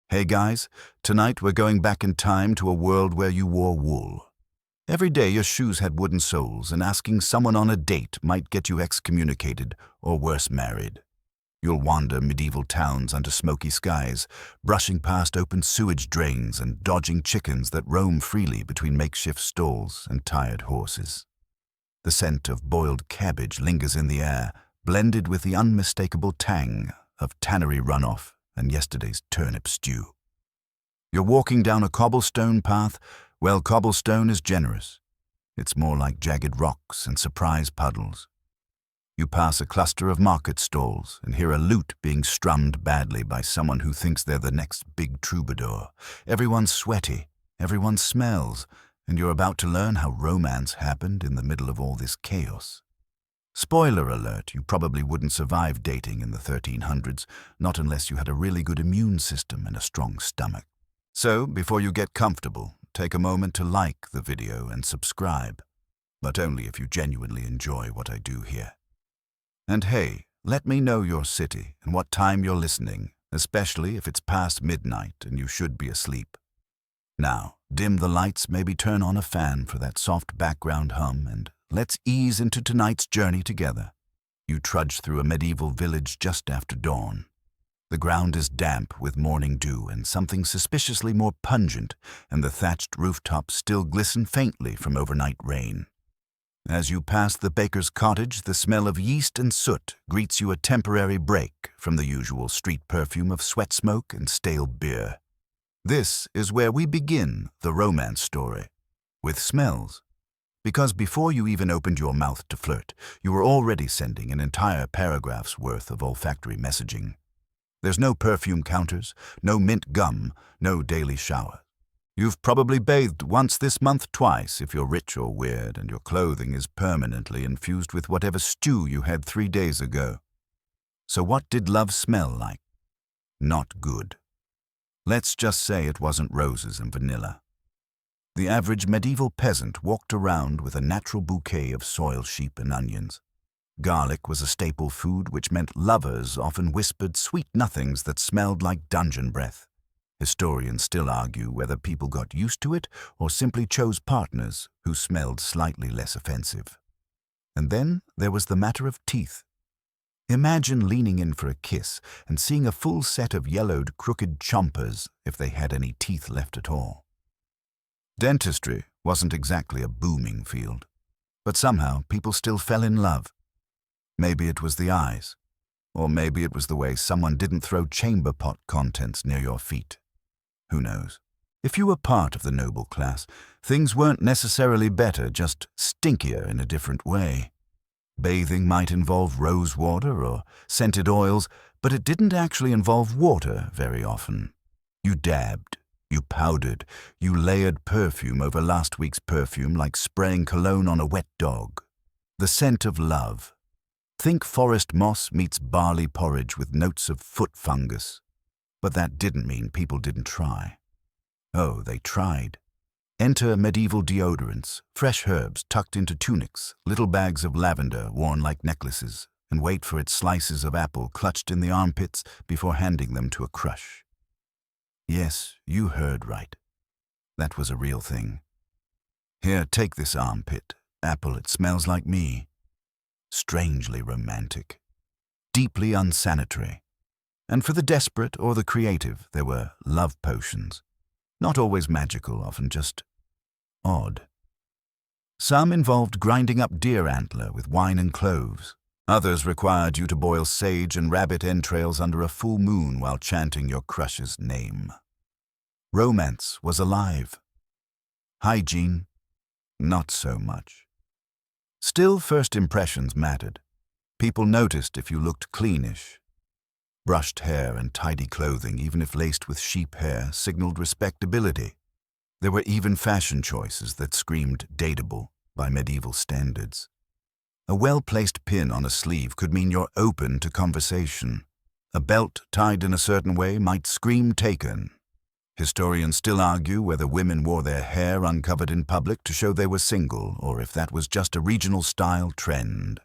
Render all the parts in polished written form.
Hey guys, tonight we're going back in time to a world where you wore wool. Every day your shoes had wooden soles, and asking someone on a date might get you excommunicated or worse, married. You'll wander medieval towns under smoky skies, brushing past open sewage drains and dodging chickens that roam freely between makeshift stalls and tired horses. The scent of boiled cabbage lingers in the air, blended with the unmistakable tang of tannery runoff and yesterday's turnip stew. You're walking down a cobblestone path. Well, cobblestone is generous. It's more like jagged rocks and surprise puddles. You pass a cluster of market stalls and hear a lute being strummed badly by someone who thinks they're the next big troubadour. Everyone's sweaty, everyone smells, and you're about to learn how romance happened in the middle of all this chaos. Spoiler alert, you probably wouldn't survive dating in the 1300s, not unless you had a really good immune system and a strong stomach. So, before you get comfortable, take a moment to like the video and subscribe, but only if you genuinely enjoy what I do here. And hey, let me know your city and what time you're listening, especially if it's past midnight and you should be asleep. Now, dim the lights, maybe turn on a fan for that soft background hum, and let's ease into tonight's journey together. You trudge through a medieval village just after dawn. The ground is damp with morning dew and something suspiciously more pungent, and the thatched rooftops still glisten faintly from overnight rain. As you pass the baker's cottage, the smell of yeast and soot greets you, a temporary break from the usual street perfume of sweat smoke and stale beer. This is where we begin the romance story, with smells. Because before you even opened your mouth to flirt, you were already sending an entire paragraph's worth of olfactory messaging. There's no perfume counters, no mint gum, no daily shower. You've probably bathed once this month, twice if you're rich or weird, and your clothing is permanently infused with whatever stew you had 3 days ago. So what did love smell like? Not good. Let's just say it wasn't roses and vanilla. The average medieval peasant walked around with a natural bouquet of soiled sheep and onions. Garlic was a staple food, which meant lovers often whispered sweet nothings that smelled like dungeon breath. Historians still argue whether people got used to it or simply chose partners who smelled slightly less offensive. And then there was the matter of teeth. Imagine leaning in for a kiss and seeing a full set of yellowed, crooked chompers, if they had any teeth left at all. Dentistry wasn't exactly a booming field, but somehow people still fell in love. Maybe it was the eyes, or maybe it was the way someone didn't throw chamber pot contents near your feet. Who knows? If you were part of the noble class, things weren't necessarily better, just stinkier in a different way. Bathing might involve rose water or scented oils, but it didn't actually involve water very often. You dabbed, you powdered, you layered perfume over last week's perfume like spraying cologne on a wet dog. The scent of love. Think forest moss meets barley porridge with notes of foot fungus. But that didn't mean people didn't try. Oh, they tried. Enter medieval deodorants, fresh herbs tucked into tunics, little bags of lavender worn like necklaces, and wait for its slices of apple clutched in the armpits before handing them to a crush. Yes, you heard right. That was a real thing. Here, take this armpit. Apple, it smells like me. Strangely romantic. Deeply unsanitary. And for the desperate or the creative, there were love potions. Not always magical, often just odd. Some involved grinding up deer antler with wine and cloves. Others required you to boil sage and rabbit entrails under a full moon while chanting your crush's name. Romance was alive. Hygiene, not so much. Still, first impressions mattered. People noticed if you looked cleanish. Brushed hair and tidy clothing, even if laced with sheep hair, signaled respectability. There were even fashion choices that screamed dateable by medieval standards. A well-placed pin on a sleeve could mean you're open to conversation. A belt tied in a certain way might scream taken. Historians still argue whether women wore their hair uncovered in public to show they were single, or if that was just a regional style trend.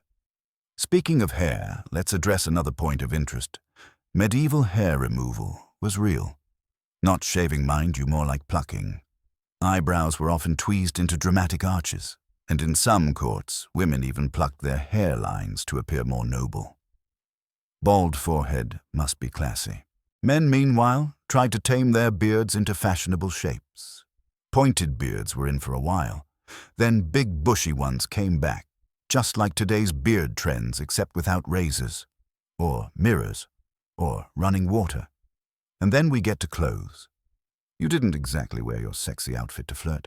Speaking of hair, let's address another point of interest. Medieval hair removal was real. Not shaving, mind you, more like plucking. Eyebrows were often tweezed into dramatic arches, and in some courts, women even plucked their hairlines to appear more noble. Bald forehead must be classy. Men, meanwhile, tried to tame their beards into fashionable shapes. Pointed beards were in for a while. Then big bushy ones came back, just like today's beard trends except without razors, or mirrors, or running water. And then we get to clothes. You didn't exactly wear your sexy outfit to flirt,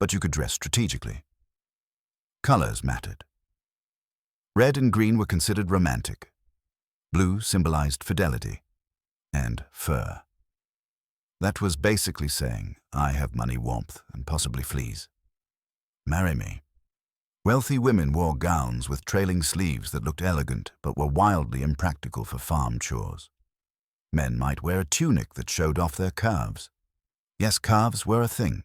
but you could dress strategically. Colors mattered. Red and green were considered romantic. Blue symbolized fidelity, and fur. That was basically saying, I have money, warmth, and possibly fleas. Marry me. Wealthy women wore gowns with trailing sleeves that looked elegant but were wildly impractical for farm chores. Men might wear a tunic that showed off their calves. Yes, calves were a thing.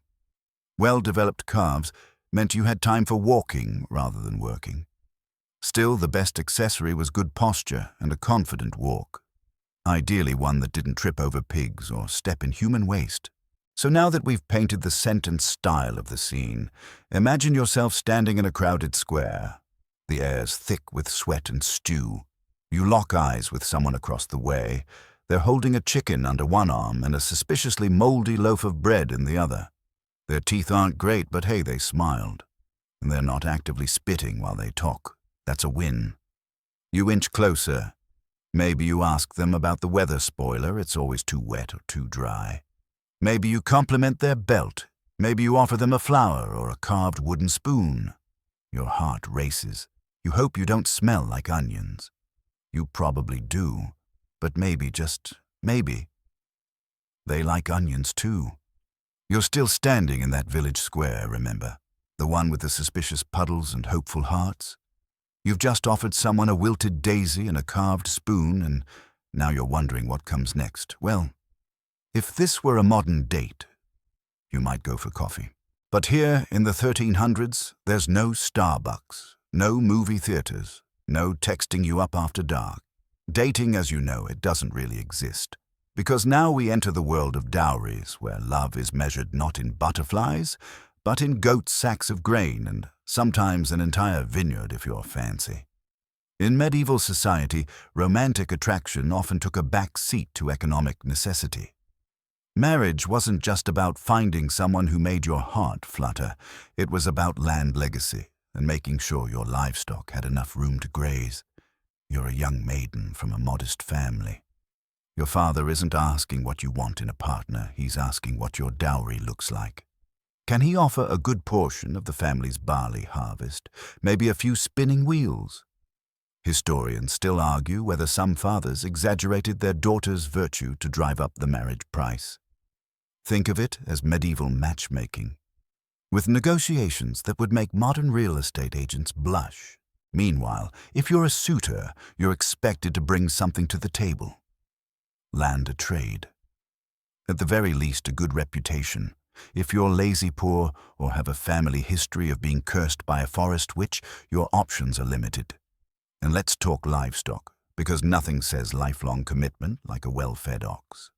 Well-developed calves meant you had time for walking rather than working. Still, the best accessory was good posture and a confident walk. Ideally one that didn't trip over pigs or step in human waste. So now that we've painted the scent and style of the scene, imagine yourself standing in a crowded square. The air's thick with sweat and stew. You lock eyes with someone across the way. They're holding a chicken under one arm and a suspiciously moldy loaf of bread in the other. Their teeth aren't great, but hey, they smiled. And they're not actively spitting while they talk. That's a win. You inch closer. Maybe you ask them about the weather spoiler, it's always too wet or too dry. Maybe you compliment their belt. Maybe you offer them a flower or a carved wooden spoon. Your heart races. You hope you don't smell like onions. You probably do, but maybe, just maybe, they like onions too. You're still standing in that village square, remember? The one with the suspicious puddles and hopeful hearts? You've just offered someone a wilted daisy and a carved spoon, and now you're wondering what comes next. Well, if this were a modern date, you might go for coffee. But here in the 1300s, there's no Starbucks, no movie theaters, no texting you up after dark. Dating, as you know, it doesn't really exist. Because now we enter the world of dowries, where love is measured not in butterflies, but in goat sacks of grain and sometimes an entire vineyard if you're fancy. In medieval society, romantic attraction often took a back seat to economic necessity. Marriage wasn't just about finding someone who made your heart flutter. It was about land legacy and making sure your livestock had enough room to graze. You're a young maiden from a modest family. Your father isn't asking what you want in a partner, he's asking what your dowry looks like. Can he offer a good portion of the family's barley harvest, maybe a few spinning wheels? Historians still argue whether some fathers exaggerated their daughter's virtue to drive up the marriage price. Think of it as medieval matchmaking, with negotiations that would make modern real estate agents blush. Meanwhile, if you're a suitor, you're expected to bring something to the table. Land a trade. At the very least, a good reputation. If you're lazy poor or have a family history of being cursed by a forest witch, your options are limited. And let's talk livestock, because nothing says lifelong commitment like a well-fed ox.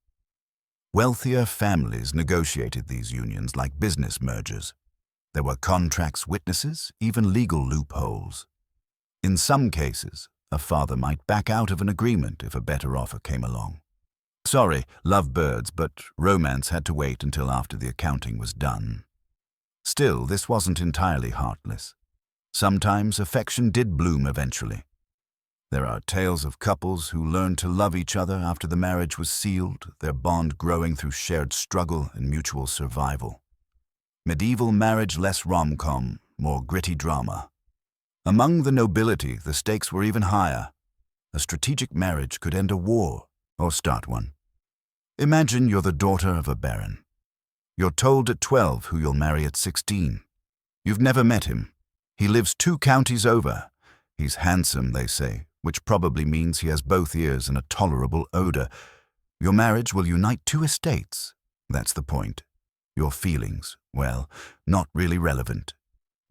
Wealthier families negotiated these unions like business mergers. There were contracts, witnesses, even legal loopholes. In some cases, a father might back out of an agreement if a better offer came along. Sorry, love birds, but romance had to wait until after the accounting was done. Still, this wasn't entirely heartless. Sometimes affection did bloom eventually. There are tales of couples who learned to love each other after the marriage was sealed, their bond growing through shared struggle and mutual survival. Medieval marriage less rom-com, more gritty drama. Among the nobility, the stakes were even higher. A strategic marriage could end a war or start one. Imagine you're the daughter of a baron. You're told at 12 who you'll marry at 16. You've never met him. He lives 2 counties over. He's handsome, they say, which probably means he has both ears and a tolerable odor. Your marriage will unite 2 estates. That's the point. Your feelings, well, not really relevant.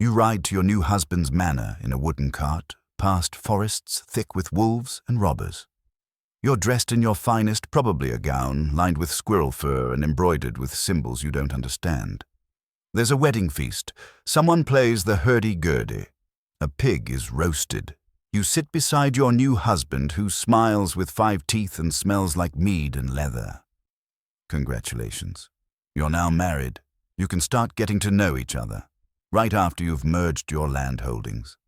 You ride to your new husband's manor in a wooden cart, past forests thick with wolves and robbers. You're dressed in your finest, probably a gown, lined with squirrel fur and embroidered with symbols you don't understand. There's a wedding feast. Someone plays the hurdy-gurdy. A pig is roasted. You sit beside your new husband who smiles with 5 teeth and smells like mead and leather. Congratulations. You're now married. You can start getting to know each other, right after you've merged your land holdings.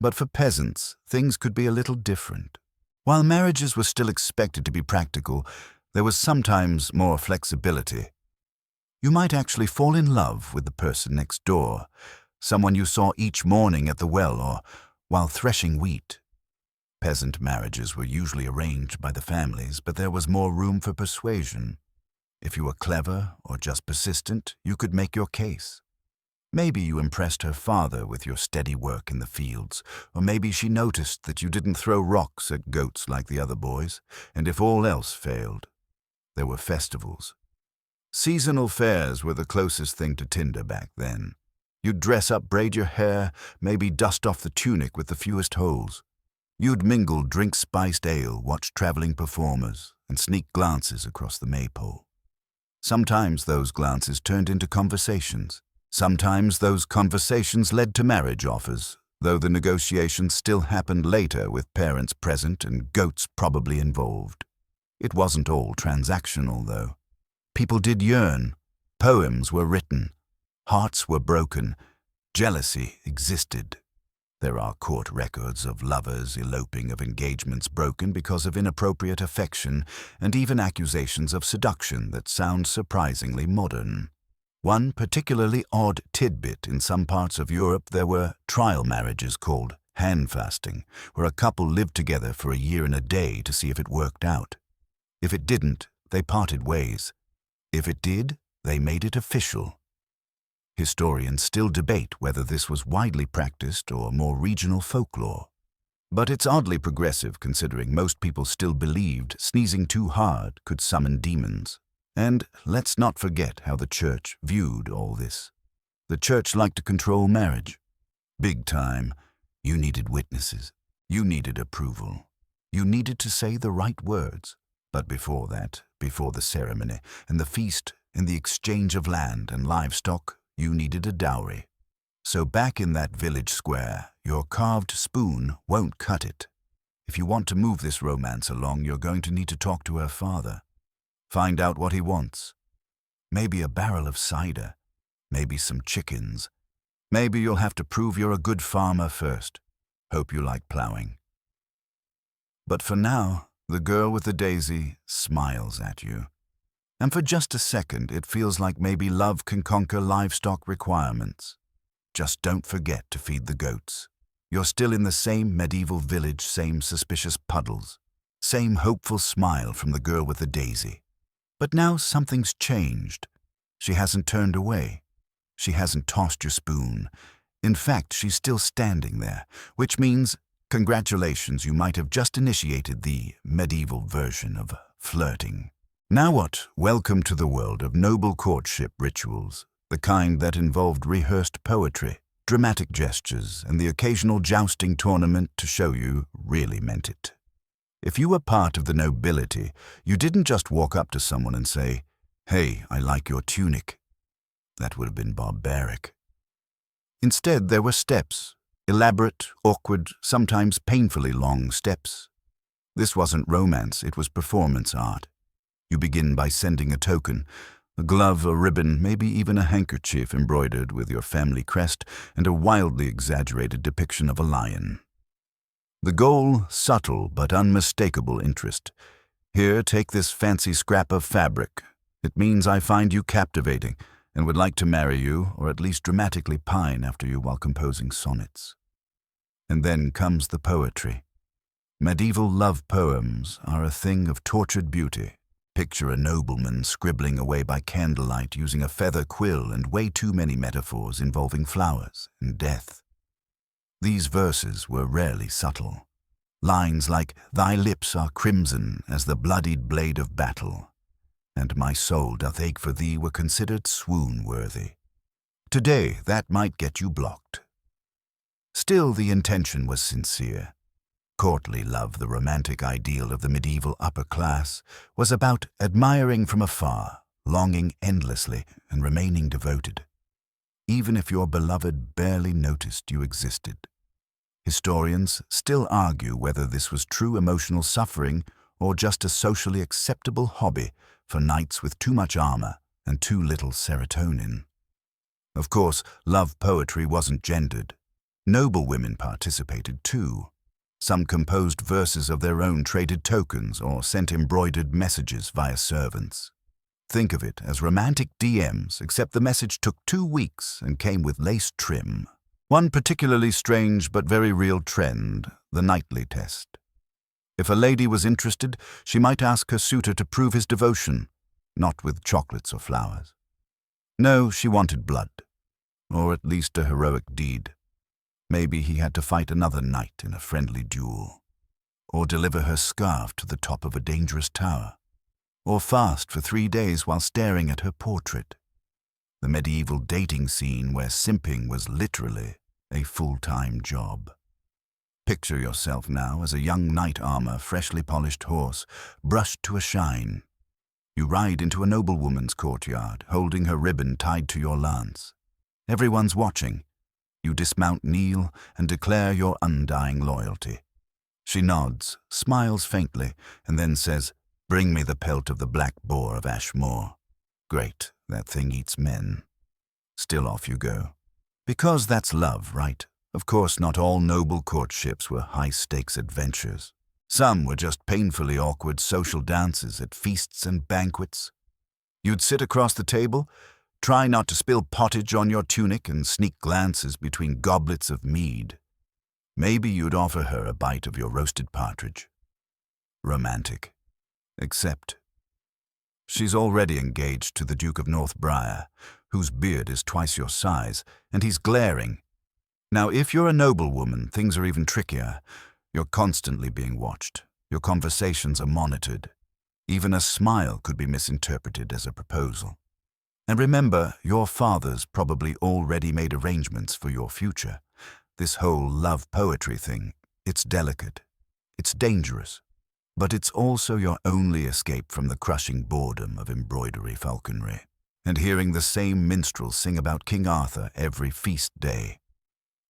But for peasants, things could be a little different. While marriages were still expected to be practical, there was sometimes more flexibility. You might actually fall in love with the person next door, someone you saw each morning at the well or while threshing wheat. Peasant marriages were usually arranged by the families, but there was more room for persuasion. If you were clever or just persistent, you could make your case. Maybe you impressed her father with your steady work in the fields, or maybe she noticed that you didn't throw rocks at goats like the other boys, and if all else failed, there were festivals. Seasonal fairs were the closest thing to Tinder back then. You'd dress up, braid your hair, maybe dust off the tunic with the fewest holes. You'd mingle drink-spiced ale, watch traveling performers, and sneak glances across the maypole. Sometimes those glances turned into conversations. Sometimes those conversations led to marriage offers, though the negotiations still happened later with parents present and goats probably involved. It wasn't all transactional, though. People did yearn. Poems were written. Hearts were broken. Jealousy existed. There are court records of lovers eloping, of engagements broken because of inappropriate affection, and even accusations of seduction that sound surprisingly modern. One particularly odd tidbit: in some parts of Europe there were trial marriages called handfasting, where a couple lived together for a year and a day to see if it worked out. If it didn't, they parted ways. If it did, they made it official. Historians still debate whether this was widely practiced or more regional folklore. But it's oddly progressive, considering most people still believed sneezing too hard could summon demons. And let's not forget how the church viewed all this. The church liked to control marriage. Big time. You needed witnesses. You needed approval. You needed to say the right words. But before that, before the ceremony and the feast and the exchange of land and livestock, you needed a dowry. So back in that village square, your carved spoon won't cut it. If you want to move this romance along, you're going to need to talk to her father. Find out what he wants. Maybe a barrel of cider. Maybe some chickens. Maybe you'll have to prove you're a good farmer first. Hope you like plowing. But for now, the girl with the daisy smiles at you. And for just a second, it feels like maybe love can conquer livestock requirements. Just don't forget to feed the goats. You're still in the same medieval village, same suspicious puddles, same hopeful smile from the girl with the daisy. But now something's changed. She hasn't turned away. She hasn't tossed your spoon. In fact, she's still standing there, which means, congratulations, you might have just initiated the medieval version of flirting. Now what? Welcome to the world of noble courtship rituals, the kind that involved rehearsed poetry, dramatic gestures, and the occasional jousting tournament to show you really meant it. If you were part of the nobility, you didn't just walk up to someone and say, "Hey, I like your tunic." That would have been barbaric. Instead, there were steps, elaborate, awkward, sometimes painfully long steps. This wasn't romance, it was performance art. You begin by sending a token, a glove, a ribbon, maybe even a handkerchief embroidered with your family crest and a wildly exaggerated depiction of a lion. The goal, subtle but unmistakable interest. Here, take this fancy scrap of fabric. It means I find you captivating and would like to marry you, or at least dramatically pine after you while composing sonnets. And then comes the poetry. Medieval love poems are a thing of tortured beauty. Picture a nobleman scribbling away by candlelight using a feather quill and way too many metaphors involving flowers and death. These verses were rarely subtle. Lines like, "Thy lips are crimson as the bloodied blade of battle," and "My soul doth ache for thee" were considered swoon-worthy. Today, that might get you blocked. Still, the intention was sincere. Courtly love, the romantic ideal of the medieval upper class, was about admiring from afar, longing endlessly, and remaining devoted, even if your beloved barely noticed you existed. Historians still argue whether this was true emotional suffering or just a socially acceptable hobby for knights with too much armor and too little serotonin. Of course, love poetry wasn't gendered. Noble women participated too. Some composed verses of their own, traded tokens, or sent embroidered messages via servants. Think of it as romantic DMs, except the message took 2 weeks and came with lace trim. One particularly strange but very real trend, the nightly test. If a lady was interested, she might ask her suitor to prove his devotion, not with chocolates or flowers. No, she wanted blood, or at least a heroic deed. Maybe he had to fight another knight in a friendly duel, or deliver her scarf to the top of a dangerous tower, or fast for 3 days while staring at her portrait. The medieval dating scene where simping was literally a full-time job. Picture yourself now as a young knight-armor, freshly polished horse, brushed to a shine. You ride into a noblewoman's courtyard, holding her ribbon tied to your lance. Everyone's watching. You dismount, kneel, and declare your undying loyalty. She nods, smiles faintly, and then says, "Bring me the pelt of the black boar of Ashmore." Great, that thing eats men. Still off you go. Because that's love, right? Of course, not all noble courtships were high-stakes adventures. Some were just painfully awkward social dances at feasts and banquets. You'd sit across the table, try not to spill pottage on your tunic, and sneak glances between goblets of mead. Maybe you'd offer her a bite of your roasted partridge. Romantic. Except she's already engaged to the Duke of Northbriar, whose beard is twice your size, and he's glaring. Now, if you're a noblewoman, things are even trickier. You're constantly being watched. Your conversations are monitored. Even a smile could be misinterpreted as a proposal. And remember, your father's probably already made arrangements for your future. This whole love poetry thing, it's delicate. It's dangerous. But it's also your only escape from the crushing boredom of embroidery falconry, and hearing the same minstrel sing about King Arthur every feast day.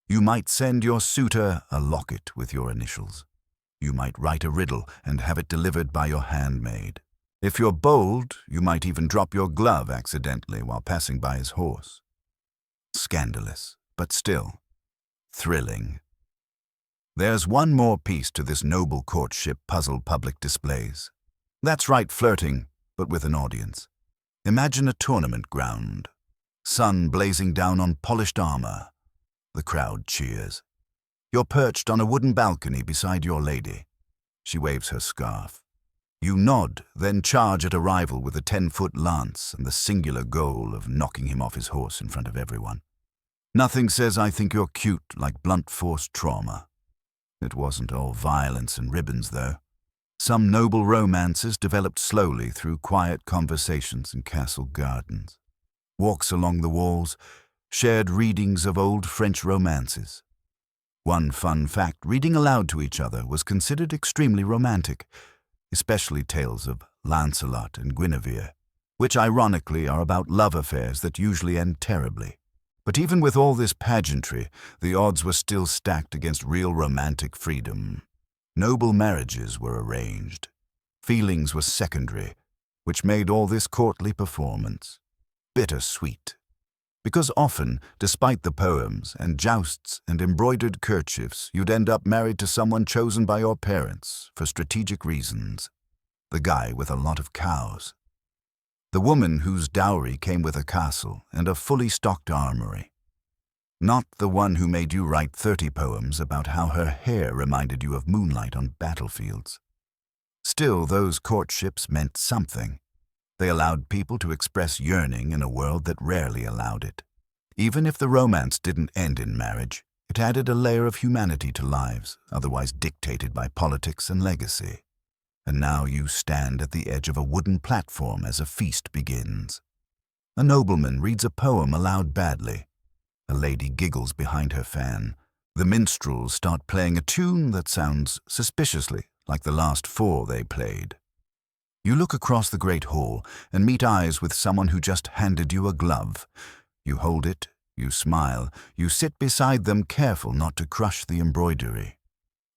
You might send your suitor a locket with your initials. You might write a riddle and have it delivered by your handmaid. If you're bold, you might even drop your glove accidentally while passing by his horse. Scandalous, but still thrilling. There's one more piece to this noble courtship puzzle public displays. That's right, flirting, but with an audience. Imagine a tournament ground. Sun blazing down on polished armor. The crowd cheers. You're perched on a wooden balcony beside your lady. She waves her scarf. You nod, then charge at a rival with a 10-foot lance and the singular goal of knocking him off his horse in front of everyone. Nothing says "I think you're cute" like blunt force trauma. It wasn't all violence and ribbons, though. Some noble romances developed slowly through quiet conversations in castle gardens. Walks along the walls, shared readings of old French romances. One fun fact, reading aloud to each other was considered extremely romantic, especially tales of Lancelot and Guinevere, which ironically are about love affairs that usually end terribly. But even with all this pageantry, the odds were still stacked against real romantic freedom. Noble marriages were arranged. Feelings were secondary, which made all this courtly performance bittersweet. Because often, despite the poems and jousts and embroidered kerchiefs, you'd end up married to someone chosen by your parents for strategic reasons. The guy with a lot of cows. The woman whose dowry came with a castle and a fully stocked armory. Not the one who made you write 30 poems about how her hair reminded you of moonlight on battlefields. Still, those courtships meant something. They allowed people to express yearning in a world that rarely allowed it. Even if the romance didn't end in marriage, it added a layer of humanity to lives, otherwise dictated by politics and legacy. And now you stand at the edge of a wooden platform as a feast begins. A nobleman reads a poem aloud badly. A lady giggles behind her fan. The minstrels start playing a tune that sounds suspiciously like the last four they played. You look across the great hall and meet eyes with someone who just handed you a glove. You hold it, you smile, you sit beside them, careful not to crush the embroidery.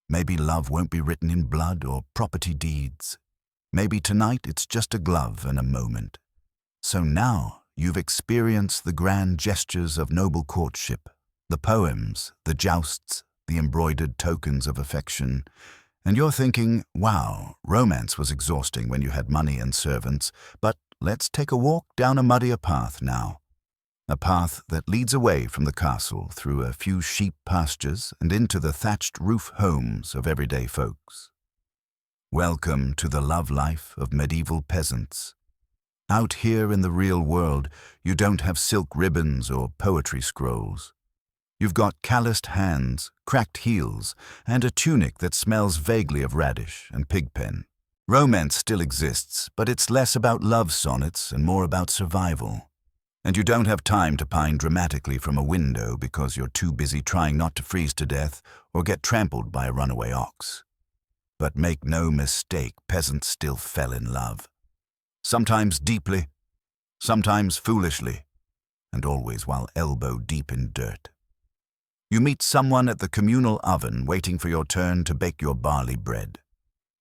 Maybe love won't be written in blood or property deeds. Maybe tonight it's just a glove and a moment. So now you've experienced the grand gestures of noble courtship, the poems, the jousts, the embroidered tokens of affection, and you're thinking, wow, romance was exhausting when you had money and servants, but let's take a walk down a muddier path now. A path that leads away from the castle through a few sheep pastures and into the thatched roof homes of everyday folks. Welcome to the love life of medieval peasants. Out here in the real world, you don't have silk ribbons or poetry scrolls. You've got calloused hands, cracked heels, and a tunic that smells vaguely of radish and pigpen. Romance still exists, but it's less about love sonnets and more about survival. And you don't have time to pine dramatically from a window because you're too busy trying not to freeze to death or get trampled by a runaway ox. But make no mistake, peasants still fell in love. Sometimes deeply, sometimes foolishly, and always while elbow deep in dirt. You meet someone at the communal oven waiting for your turn to bake your barley bread.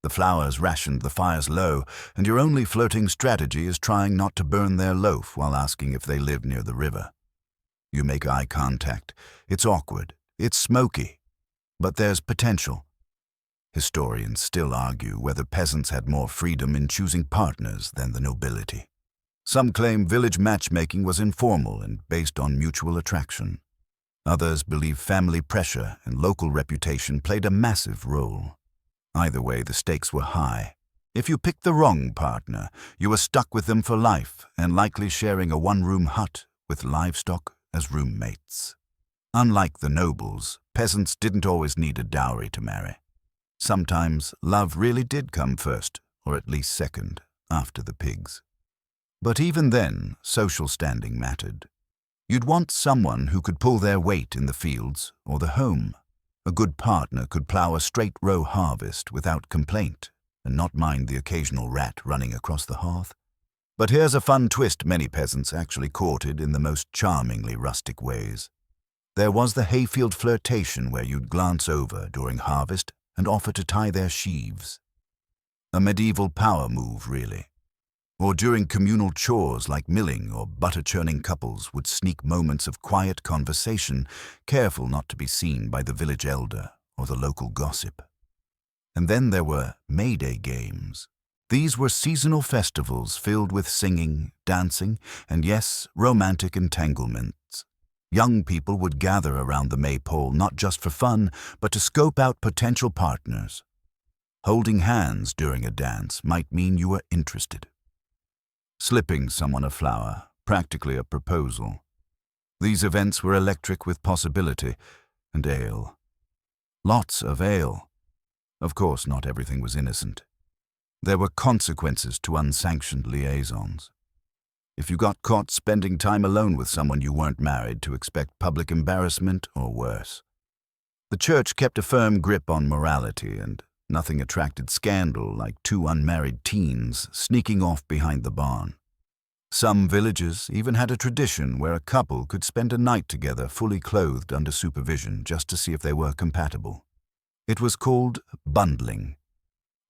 The flour's rationed, the fire's low, and your only flirting strategy is trying not to burn their loaf while asking if they live near the river. You make eye contact. It's awkward. It's smoky. But there's potential. Historians still argue whether peasants had more freedom in choosing partners than the nobility. Some claim village matchmaking was informal and based on mutual attraction. Others believe family pressure and local reputation played a massive role. Either way, the stakes were high. If you picked the wrong partner, you were stuck with them for life and likely sharing a one-room hut with livestock as roommates. Unlike the nobles, peasants didn't always need a dowry to marry. Sometimes love really did come first, or at least second, after the pigs. But even then, social standing mattered. You'd want someone who could pull their weight in the fields or the home. A good partner could plow a straight-row harvest without complaint and not mind the occasional rat running across the hearth. But here's a fun twist many peasants actually courted in the most charmingly rustic ways. There was the hayfield flirtation where you'd glance over during harvest and offer to tie their sheaves. A medieval power move, really. Or during communal chores like milling or butter-churning, couples would sneak moments of quiet conversation, careful not to be seen by the village elder or the local gossip. And then there were May Day games. These were seasonal festivals filled with singing, dancing, and yes, romantic entanglements. Young people would gather around the maypole not just for fun, but to scope out potential partners. Holding hands during a dance might mean you were interested. Slipping someone a flower, practically a proposal. These events were electric with possibility and ale. Lots of ale. Of course, not everything was innocent. There were consequences to unsanctioned liaisons. If you got caught spending time alone with someone you weren't married to, expect public embarrassment or worse. The church kept a firm grip on morality, and nothing attracted scandal like two unmarried teens sneaking off behind the barn. Some villages even had a tradition where a couple could spend a night together fully clothed under supervision just to see if they were compatible. It was called bundling.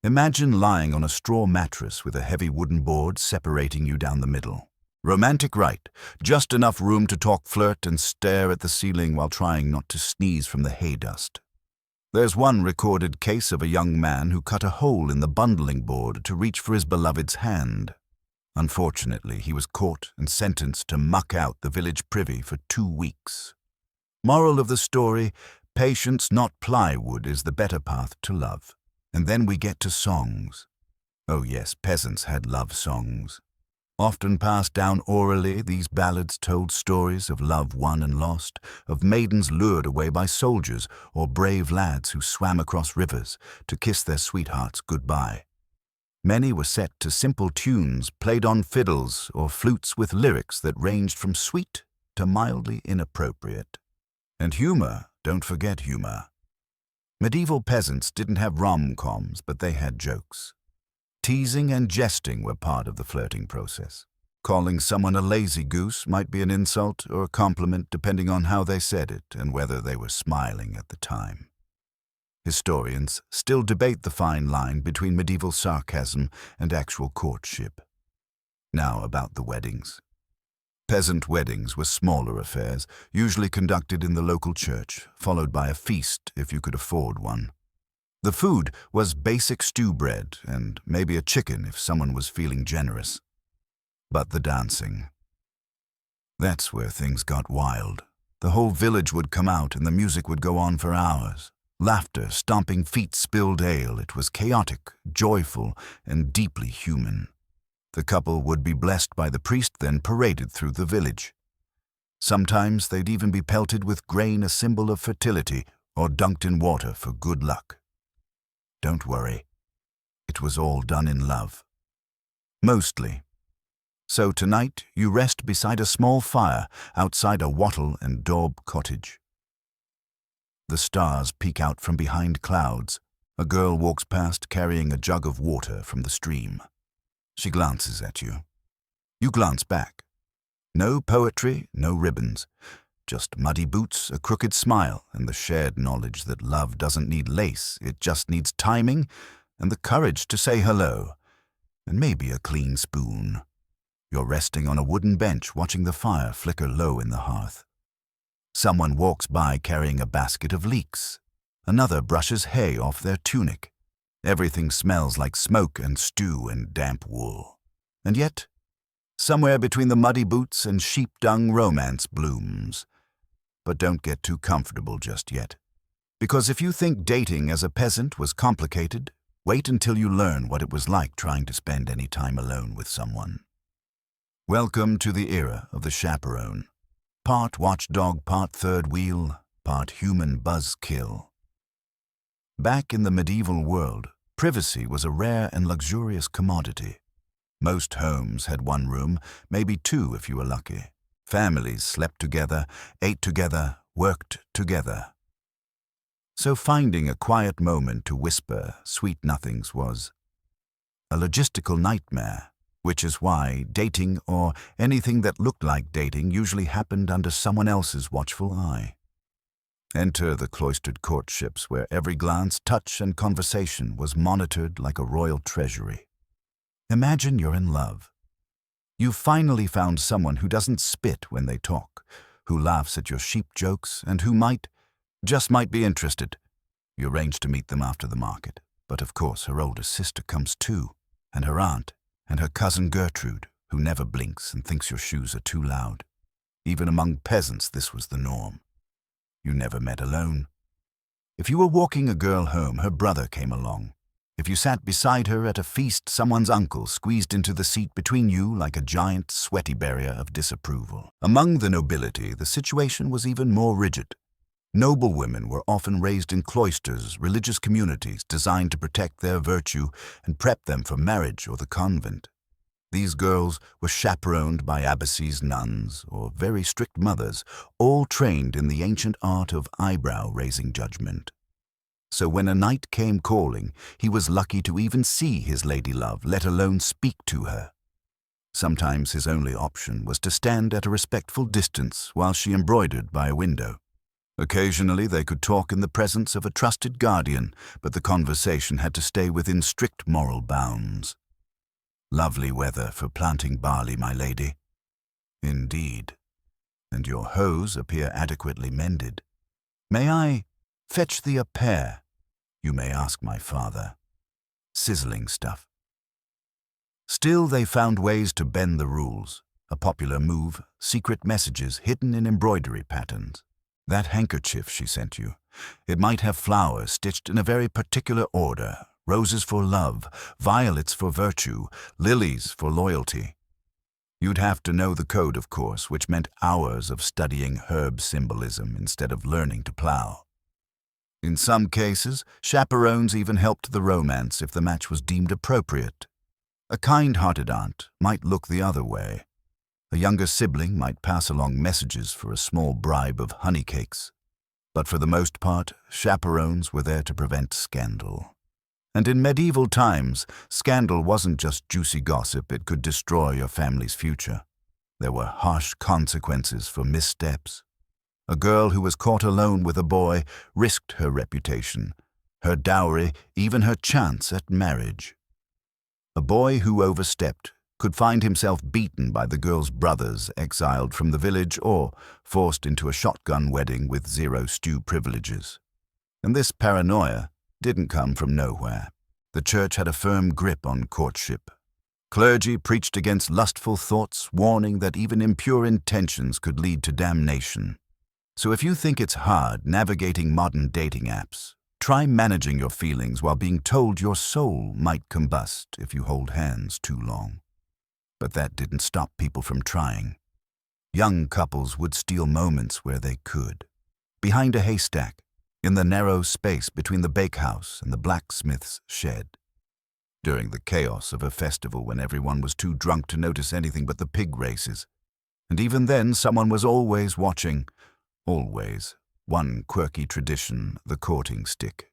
Imagine lying on a straw mattress with a heavy wooden board separating you down the middle. Romantic rite, just enough room to talk, flirt, and stare at the ceiling while trying not to sneeze from the hay dust. There's one recorded case of a young man who cut a hole in the bundling board to reach for his beloved's hand. Unfortunately, he was caught and sentenced to muck out the village privy for 2 weeks. Moral of the story, patience, not plywood, is the better path to love. And then we get to songs. Oh yes, peasants had love songs. Often passed down orally, these ballads told stories of love won and lost, of maidens lured away by soldiers, or brave lads who swam across rivers to kiss their sweethearts goodbye. Many were set to simple tunes played on fiddles or flutes with lyrics that ranged from sweet to mildly inappropriate. And humor, don't forget humor. Medieval peasants didn't have rom-coms, but they had jokes. Teasing and jesting were part of the flirting process. Calling someone a lazy goose might be an insult or a compliment depending on how they said it and whether they were smiling at the time. Historians still debate the fine line between medieval sarcasm and actual courtship. Now about the weddings. Peasant weddings were smaller affairs, usually conducted in the local church, followed by a feast if you could afford one. The food was basic stew bread and maybe a chicken if someone was feeling generous. But the dancing. That's where things got wild. The whole village would come out and the music would go on for hours. Laughter, stomping feet, spilled ale. It was chaotic, joyful, and deeply human. The couple would be blessed by the priest, then paraded through the village. Sometimes they'd even be pelted with grain, a symbol of fertility, or dunked in water for good luck. Don't worry. It was all done in love. Mostly. So tonight you rest beside a small fire outside a wattle and daub cottage. The stars peek out from behind clouds. A girl walks past carrying a jug of water from the stream. She glances at you. You glance back. No poetry, no ribbons. Just muddy boots, a crooked smile, and the shared knowledge that love doesn't need lace, it just needs timing and the courage to say hello, and maybe a clean spoon. You're resting on a wooden bench watching the fire flicker low in the hearth. Someone walks by carrying a basket of leeks. Another brushes hay off their tunic. Everything smells like smoke and stew and damp wool. And yet, somewhere between the muddy boots and sheep dung, romance blooms. But don't get too comfortable just yet. Because if you think dating as a peasant was complicated, wait until you learn what it was like trying to spend any time alone with someone. Welcome to the era of the chaperone. Part watchdog, part third wheel, part human buzzkill. Back in the medieval world, privacy was a rare and luxurious commodity. Most homes had one room, maybe two if you were lucky. Families slept together, ate together, worked together. So finding a quiet moment to whisper sweet nothings was a logistical nightmare, which is why dating or anything that looked like dating usually happened under someone else's watchful eye. Enter the cloistered courtships where every glance, touch, and conversation was monitored like a royal treasury. Imagine you're in love. You've finally found someone who doesn't spit when they talk, who laughs at your sheep jokes, and who just might be interested. You arrange to meet them after the market, but of course her older sister comes too, and her aunt, and her cousin Gertrude, who never blinks and thinks your shoes are too loud. Even among peasants this was the norm. You never met alone. If you were walking a girl home, her brother came along. If you sat beside her at a feast, someone's uncle squeezed into the seat between you like a giant, sweaty barrier of disapproval. Among the nobility, the situation was even more rigid. Noble women were often raised in cloisters, religious communities designed to protect their virtue and prep them for marriage or the convent. These girls were chaperoned by abbesses, nuns, or very strict mothers, all trained in the ancient art of eyebrow-raising judgment. So when a knight came calling, he was lucky to even see his lady-love, let alone speak to her. Sometimes his only option was to stand at a respectful distance while she embroidered by a window. Occasionally they could talk in the presence of a trusted guardian, but the conversation had to stay within strict moral bounds. Lovely weather for planting barley, my lady. Indeed. And your hose appear adequately mended. May I fetch thee a pear? You may ask my father. Sizzling stuff. Still they found ways to bend the rules. A popular move, secret messages hidden in embroidery patterns. That handkerchief she sent you, it might have flowers stitched in a very particular order. Roses for love, violets for virtue, lilies for loyalty. You'd have to know the code, of course, which meant hours of studying herb symbolism instead of learning to plow. In some cases, chaperones even helped the romance if the match was deemed appropriate. A kind-hearted aunt might look the other way. A younger sibling might pass along messages for a small bribe of honey cakes. But for the most part, chaperones were there to prevent scandal. And in medieval times, scandal wasn't just juicy gossip, it could destroy your family's future. There were harsh consequences for missteps. A girl who was caught alone with a boy risked her reputation, her dowry, even her chance at marriage. A boy who overstepped could find himself beaten by the girl's brothers, exiled from the village, or forced into a shotgun wedding with zero stew privileges. And this paranoia didn't come from nowhere. The church had a firm grip on courtship. Clergy preached against lustful thoughts, warning that even impure intentions could lead to damnation. So if you think it's hard navigating modern dating apps, try managing your feelings while being told your soul might combust if you hold hands too long. But that didn't stop people from trying. Young couples would steal moments where they could. Behind a haystack, in the narrow space between the bakehouse and the blacksmith's shed. During the chaos of a festival when everyone was too drunk to notice anything but the pig races. And even then, someone was always watching. Always. One quirky tradition, the courting stick.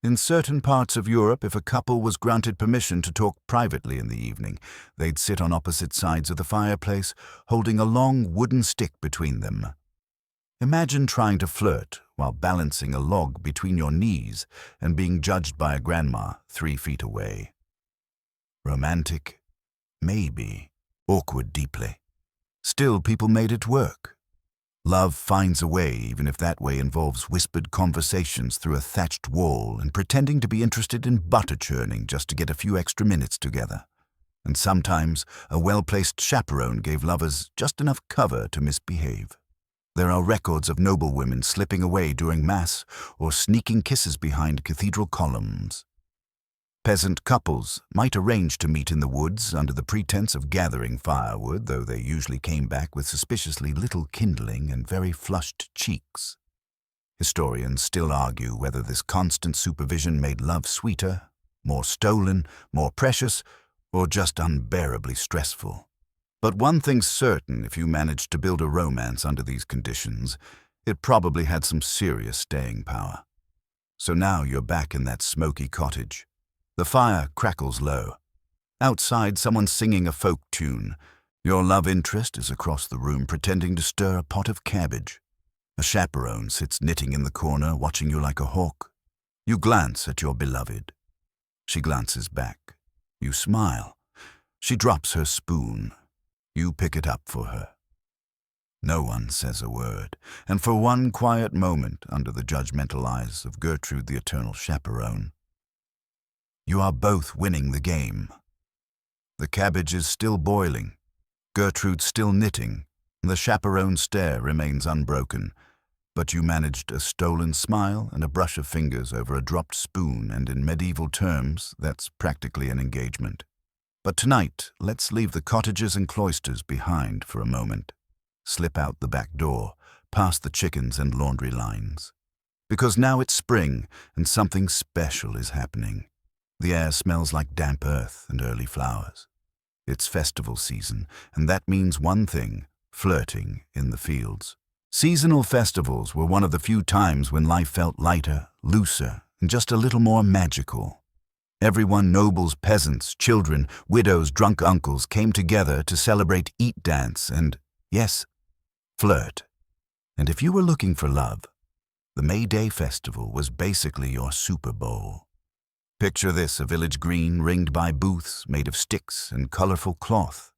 In certain parts of Europe, if a couple was granted permission to talk privately in the evening, they'd sit on opposite sides of the fireplace, holding a long wooden stick between them. Imagine trying to flirt while balancing a log between your knees and being judged by a grandma 3 feet away. Romantic? Maybe. Awkward deeply. Still, people made it work. Love finds a way, even if that way involves whispered conversations through a thatched wall and pretending to be interested in butter churning just to get a few extra minutes together. And sometimes, a well-placed chaperone gave lovers just enough cover to misbehave. There are records of noblewomen slipping away during Mass or sneaking kisses behind cathedral columns. Peasant couples might arrange to meet in the woods under the pretense of gathering firewood, though they usually came back with suspiciously little kindling and very flushed cheeks. Historians still argue whether this constant supervision made love sweeter, more stolen, more precious, or just unbearably stressful. But one thing's certain: if you managed to build a romance under these conditions, it probably had some serious staying power. So now you're back in that smoky cottage. The fire crackles low. Outside, someone's singing a folk tune. Your love interest is across the room pretending to stir a pot of cabbage. A chaperone sits knitting in the corner, watching you like a hawk. You glance at your beloved. She glances back. You smile. She drops her spoon. You pick it up for her. No one says a word, and for one quiet moment, under the judgmental eyes of Gertrude, the eternal chaperone, you are both winning the game. The cabbage is still boiling, Gertrude still knitting, and the chaperone's stare remains unbroken, but you managed a stolen smile and a brush of fingers over a dropped spoon, and in medieval terms, that's practically an engagement. But tonight, let's leave the cottages and cloisters behind for a moment. Slip out the back door, past the chickens and laundry lines. Because now it's spring, and something special is happening. The air smells like damp earth and early flowers. It's festival season, and that means one thing: flirting in the fields. Seasonal festivals were one of the few times when life felt lighter, looser, and just a little more magical. Everyone, nobles, peasants, children, widows, drunk uncles, came together to celebrate, eat, dance, and, yes, flirt. And if you were looking for love, the May Day festival was basically your Super Bowl. Picture this: a village green ringed by booths made of sticks and colorful cloth.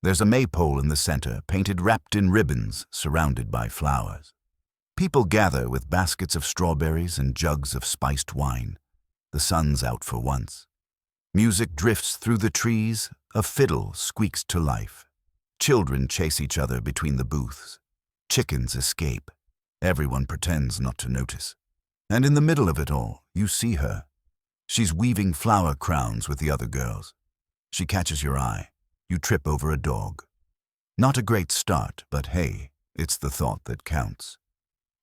There's a maypole in the center, painted wrapped in ribbons, surrounded by flowers. People gather with baskets of strawberries and jugs of spiced wine. The sun's out for once. Music drifts through the trees, a fiddle squeaks to life. Children chase each other between the booths. Chickens escape. Everyone pretends not to notice. And in the middle of it all, you see her. She's weaving flower crowns with the other girls. She catches your eye. You trip over a dog. Not a great start, but hey, it's the thought that counts.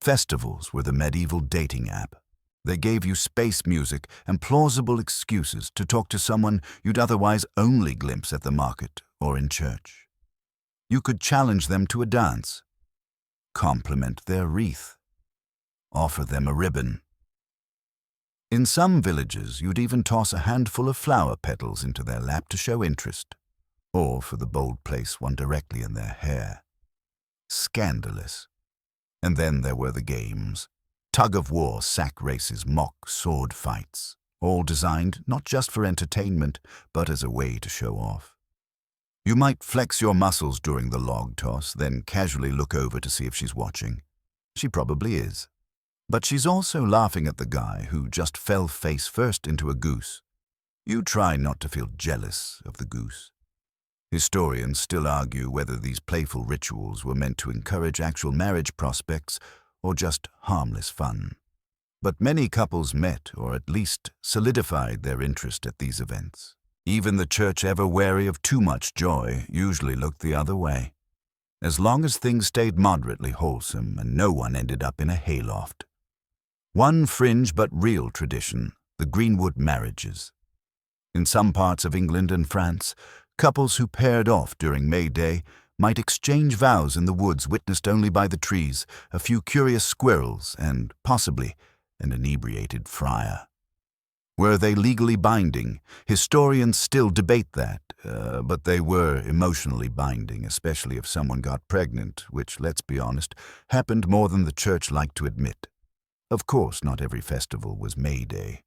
Festivals were the medieval dating app. They gave you space music and plausible excuses to talk to someone you'd otherwise only glimpse at the market or in church. You could challenge them to a dance, compliment their wreath, offer them a ribbon. In some villages, you'd even toss a handful of flower petals into their lap to show interest, or for the bold place one directly in their hair. Scandalous. And then there were the games. Tug-of-war, sack races, mock sword fights, all designed not just for entertainment, but as a way to show off. You might flex your muscles during the log toss, then casually look over to see if she's watching. She probably is. But she's also laughing at the guy who just fell face first into a goose. You try not to feel jealous of the goose. Historians still argue whether these playful rituals were meant to encourage actual marriage prospects or just harmless fun. But many couples met, or at least solidified their interest at these events. Even the church, ever wary of too much joy, usually looked the other way, as long as things stayed moderately wholesome and no one ended up in a hayloft. One fringe but real tradition, the Greenwood marriages. In some parts of England and France, couples who paired off during May Day might exchange vows in the woods witnessed only by the trees, a few curious squirrels, and possibly an inebriated friar. Were they legally binding? Historians still debate that, but they were emotionally binding, especially if someone got pregnant, which, let's be honest, happened more than the church liked to admit. Of course, not every festival was May Day.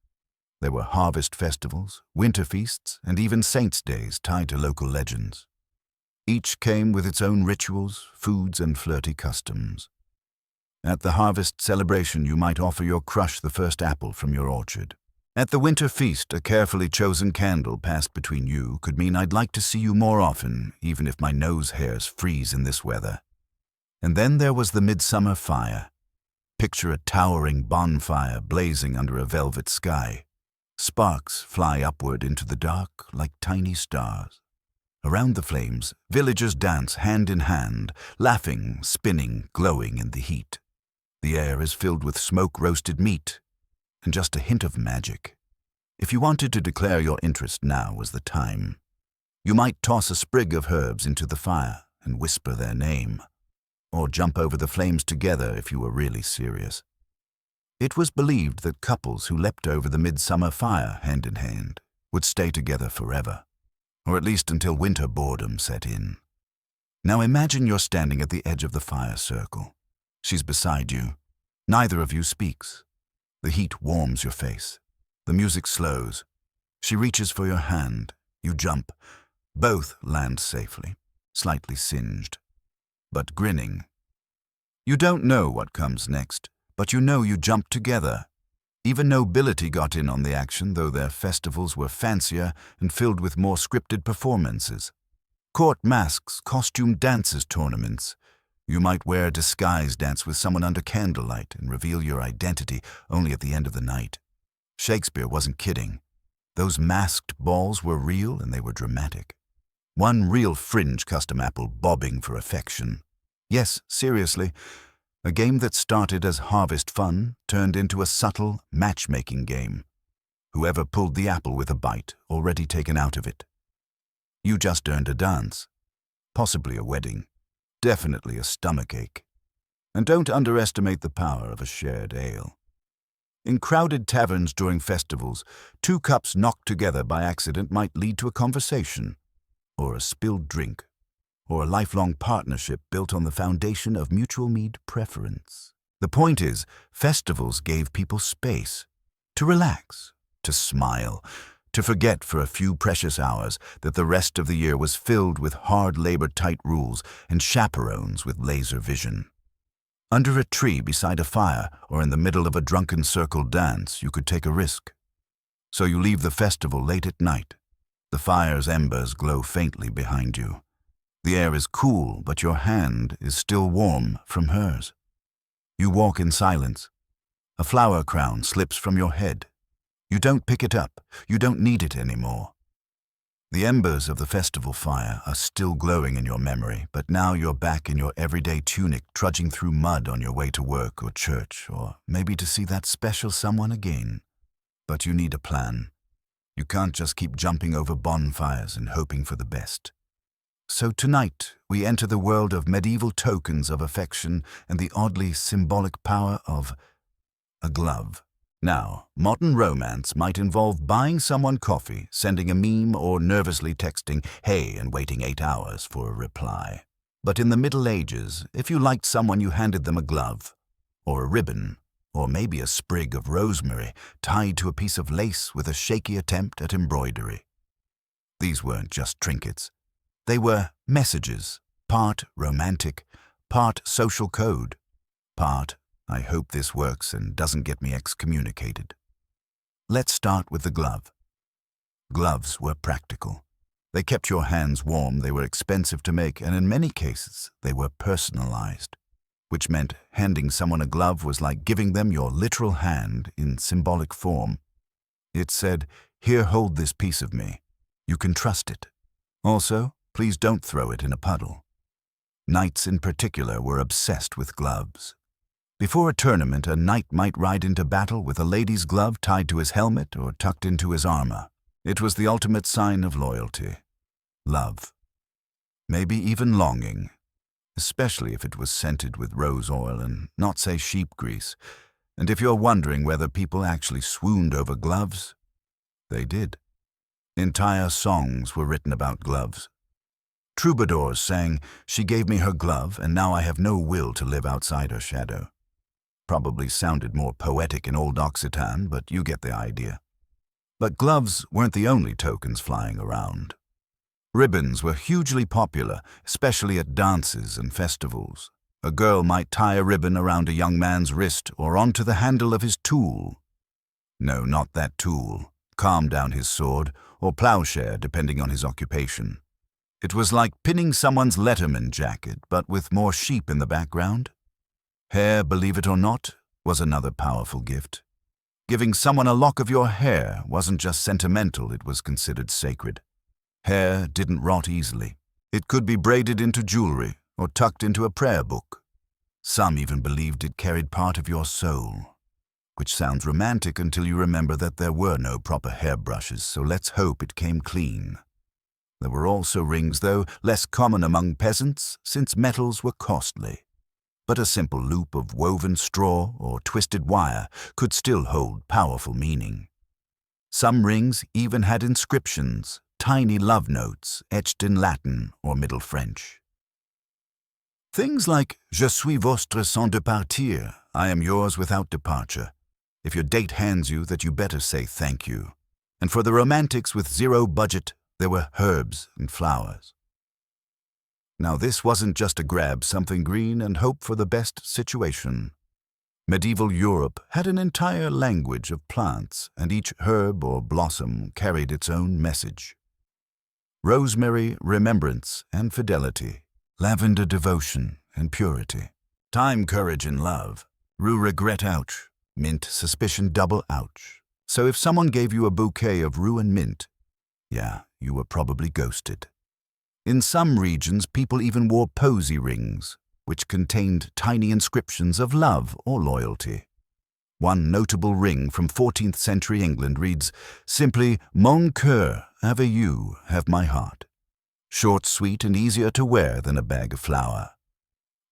There were harvest festivals, winter feasts, and even saints' days tied to local legends. Each came with its own rituals, foods, and flirty customs. At the harvest celebration, you might offer your crush the first apple from your orchard. At the winter feast, a carefully chosen candle passed between you could mean I'd like to see you more often, even if my nose hairs freeze in this weather. And then there was the midsummer fire. Picture a towering bonfire blazing under a velvet sky. Sparks fly upward into the dark like tiny stars. Around the flames, villagers dance hand in hand, laughing, spinning, glowing in the heat. The air is filled with smoke-roasted meat, and just a hint of magic. If you wanted to declare your interest, now was the time. You might toss a sprig of herbs into the fire and whisper their name, or jump over the flames together if you were really serious. It was believed that couples who leapt over the midsummer fire hand in hand would stay together forever, or at least until winter boredom set in. Now imagine you're standing at the edge of the fire circle. She's beside you. Neither of you speaks. The heat warms your face. The music slows. She reaches for your hand. You jump. Both land safely, slightly singed, but grinning. You don't know what comes next, but you know you jumped together. Even nobility got in on the action, though their festivals were fancier and filled with more scripted performances. Court masks, costume dances, tournaments. You might wear a disguise dance with someone under candlelight and reveal your identity only at the end of the night. Shakespeare wasn't kidding. Those masked balls were real and they were dramatic. One real fringe custom apple bobbing for affection. Yes, seriously, a game that started as harvest fun turned into a subtle matchmaking game. Whoever pulled the apple with a bite already taken out of it. You just earned a dance, possibly a wedding. Definitely a stomachache. And don't underestimate the power of a shared ale. In crowded taverns during festivals, 2 cups knocked together by accident might lead to a conversation, or a spilled drink, or a lifelong partnership built on the foundation of mutual mead preference. The point is, festivals gave people space to relax, to smile, to forget for a few precious hours that the rest of the year was filled with hard labor-tight rules and chaperones with laser vision. Under a tree beside a fire or in the middle of a drunken circle dance, you could take a risk. So you leave the festival late at night. The fire's embers glow faintly behind you. The air is cool, but your hand is still warm from hers. You walk in silence. A flower crown slips from your head. You don't pick it up. You don't need it anymore. The embers of the festival fire are still glowing in your memory, but now you're back in your everyday tunic, trudging through mud on your way to work or church, or maybe to see that special someone again. But you need a plan. You can't just keep jumping over bonfires and hoping for the best. So tonight, we enter the world of medieval tokens of affection and the oddly symbolic power of a glove. Now, modern romance might involve buying someone coffee, sending a meme, or nervously texting, "Hey," and waiting 8 hours for a reply. But in the Middle Ages, if you liked someone, you handed them a glove, or a ribbon, or maybe a sprig of rosemary tied to a piece of lace with a shaky attempt at embroidery. These weren't just trinkets. They were messages, part romantic, part social code, part, "I hope this works and doesn't get me excommunicated." Let's start with the glove. Gloves were practical. They kept your hands warm, they were expensive to make, and in many cases, they were personalized, which meant handing someone a glove was like giving them your literal hand in symbolic form. It said, "Here, hold this piece of me. You can trust it. Also, please don't throw it in a puddle." Knights in particular were obsessed with gloves. Before a tournament, a knight might ride into battle with a lady's glove tied to his helmet or tucked into his armor. It was the ultimate sign of loyalty, love, maybe even longing, especially if it was scented with rose oil and not, say, sheep grease. And if you're wondering whether people actually swooned over gloves, they did. Entire songs were written about gloves. Troubadours sang, "She gave me her glove, and now I have no will to live outside her shadow." Probably sounded more poetic in old Occitan, but you get the idea. But gloves weren't the only tokens flying around. Ribbons were hugely popular, especially at dances and festivals. A girl might tie a ribbon around a young man's wrist or onto the handle of his tool. No, not that tool. Calm down his sword, or plowshare, depending on his occupation. It was like pinning someone's Letterman jacket, but with more sheep in the background. Hair, believe it or not, was another powerful gift. Giving someone a lock of your hair wasn't just sentimental, it was considered sacred. Hair didn't rot easily. It could be braided into jewelry or tucked into a prayer book. Some even believed it carried part of your soul, which sounds romantic until you remember that there were no proper hairbrushes, so let's hope it came clean. There were also rings, though less common among peasants since metals were costly. But a simple loop of woven straw or twisted wire could still hold powerful meaning. Some rings even had inscriptions, tiny love notes etched in Latin or Middle French. Things like "Je suis votre sans departir," I am yours without departure. If your date hands you that, you better say thank you. And for the romantics with zero budget, there were herbs and flowers. Now this wasn't just a grab something green and hope for the best situation. Medieval Europe had an entire language of plants, and each herb or blossom carried its own message. Rosemary, remembrance and fidelity. Lavender, devotion and purity. Thyme, courage and love. Rue, regret, ouch. Mint, suspicion, double ouch. So if someone gave you a bouquet of rue and mint, yeah, you were probably ghosted. In some regions, people even wore posy rings, which contained tiny inscriptions of love or loyalty. One notable ring from 14th century England reads simply, "Mon cœur, avec you, have my heart." Short, sweet, and easier to wear than a bag of flour.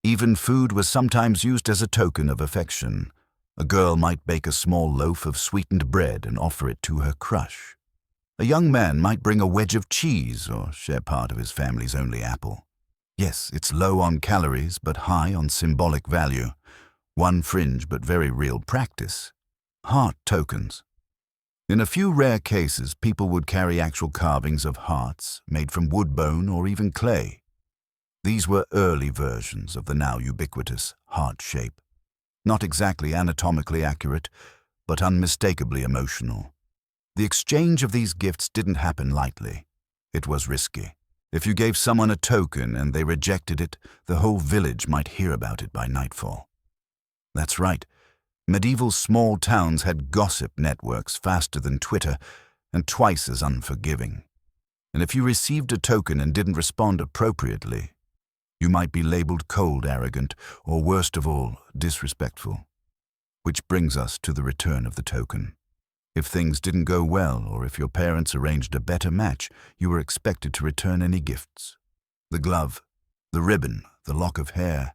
Even food was sometimes used as a token of affection. A girl might bake a small loaf of sweetened bread and offer it to her crush. A young man might bring a wedge of cheese or share part of his family's only apple. Yes, it's low on calories but high on symbolic value. One fringe but very real practice. Heart tokens. In a few rare cases, people would carry actual carvings of hearts made from wood, bone, or even clay. These were early versions of the now ubiquitous heart shape. Not exactly anatomically accurate, but unmistakably emotional. The exchange of these gifts didn't happen lightly. It was risky. If you gave someone a token and they rejected it, the whole village might hear about it by nightfall. That's right. Medieval small towns had gossip networks faster than Twitter and twice as unforgiving. And if you received a token and didn't respond appropriately, you might be labeled cold, arrogant, or worst of all, disrespectful. Which brings us to the return of the token. If things didn't go well, or if your parents arranged a better match, you were expected to return any gifts. The glove, the ribbon, the lock of hair.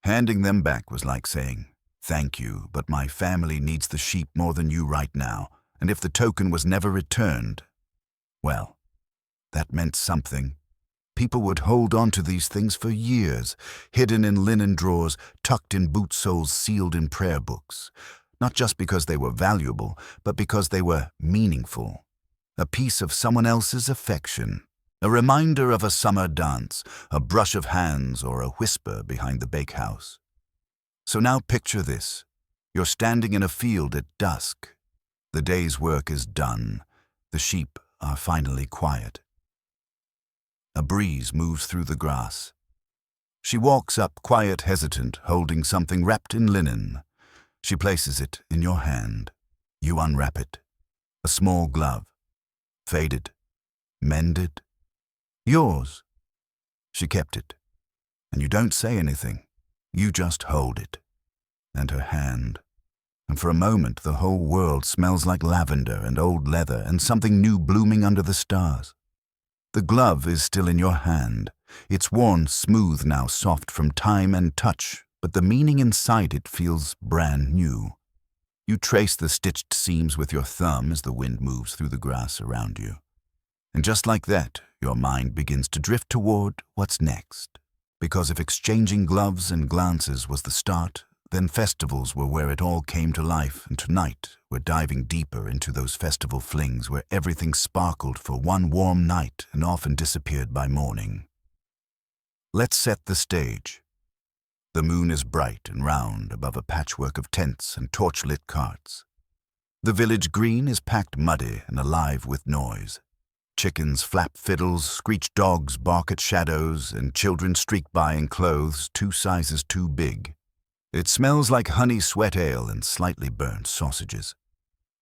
Handing them back was like saying, Thank you, but my family needs the sheep more than you right now, and if the token was never returned, well, that meant something. People would hold on to these things for years, hidden in linen drawers, tucked in boot soles, sealed in prayer books. Not just because they were valuable, but because they were meaningful. A piece of someone else's affection. A reminder of a summer dance, a brush of hands, or a whisper behind the bakehouse. So now picture this. You're standing in a field at dusk. The day's work is done. The sheep are finally quiet. A breeze moves through the grass. She walks up, quiet, hesitant, holding something wrapped in linen. She places it in your hand. You unwrap it. A small glove. Faded. Mended. Yours. She kept it. And you don't say anything. You just hold it. And her hand. And for a moment the whole world smells like lavender and old leather and something new blooming under the stars. The glove is still in your hand. It's worn smooth now, soft from time and touch, but the meaning inside it feels brand new. You trace the stitched seams with your thumb as the wind moves through the grass around you. And just like that, your mind begins to drift toward what's next. Because if exchanging gloves and glances was the start, then festivals were where it all came to life, and tonight we're diving deeper into those festival flings where everything sparkled for one warm night and often disappeared by morning. Let's set the stage. The moon is bright and round above a patchwork of tents and torch-lit carts. The village green is packed muddy and alive with noise. Chickens flap fiddles, screech dogs bark at shadows, and children streak by in clothes 2 sizes too big. It smells like honey sweat ale and slightly burnt sausages.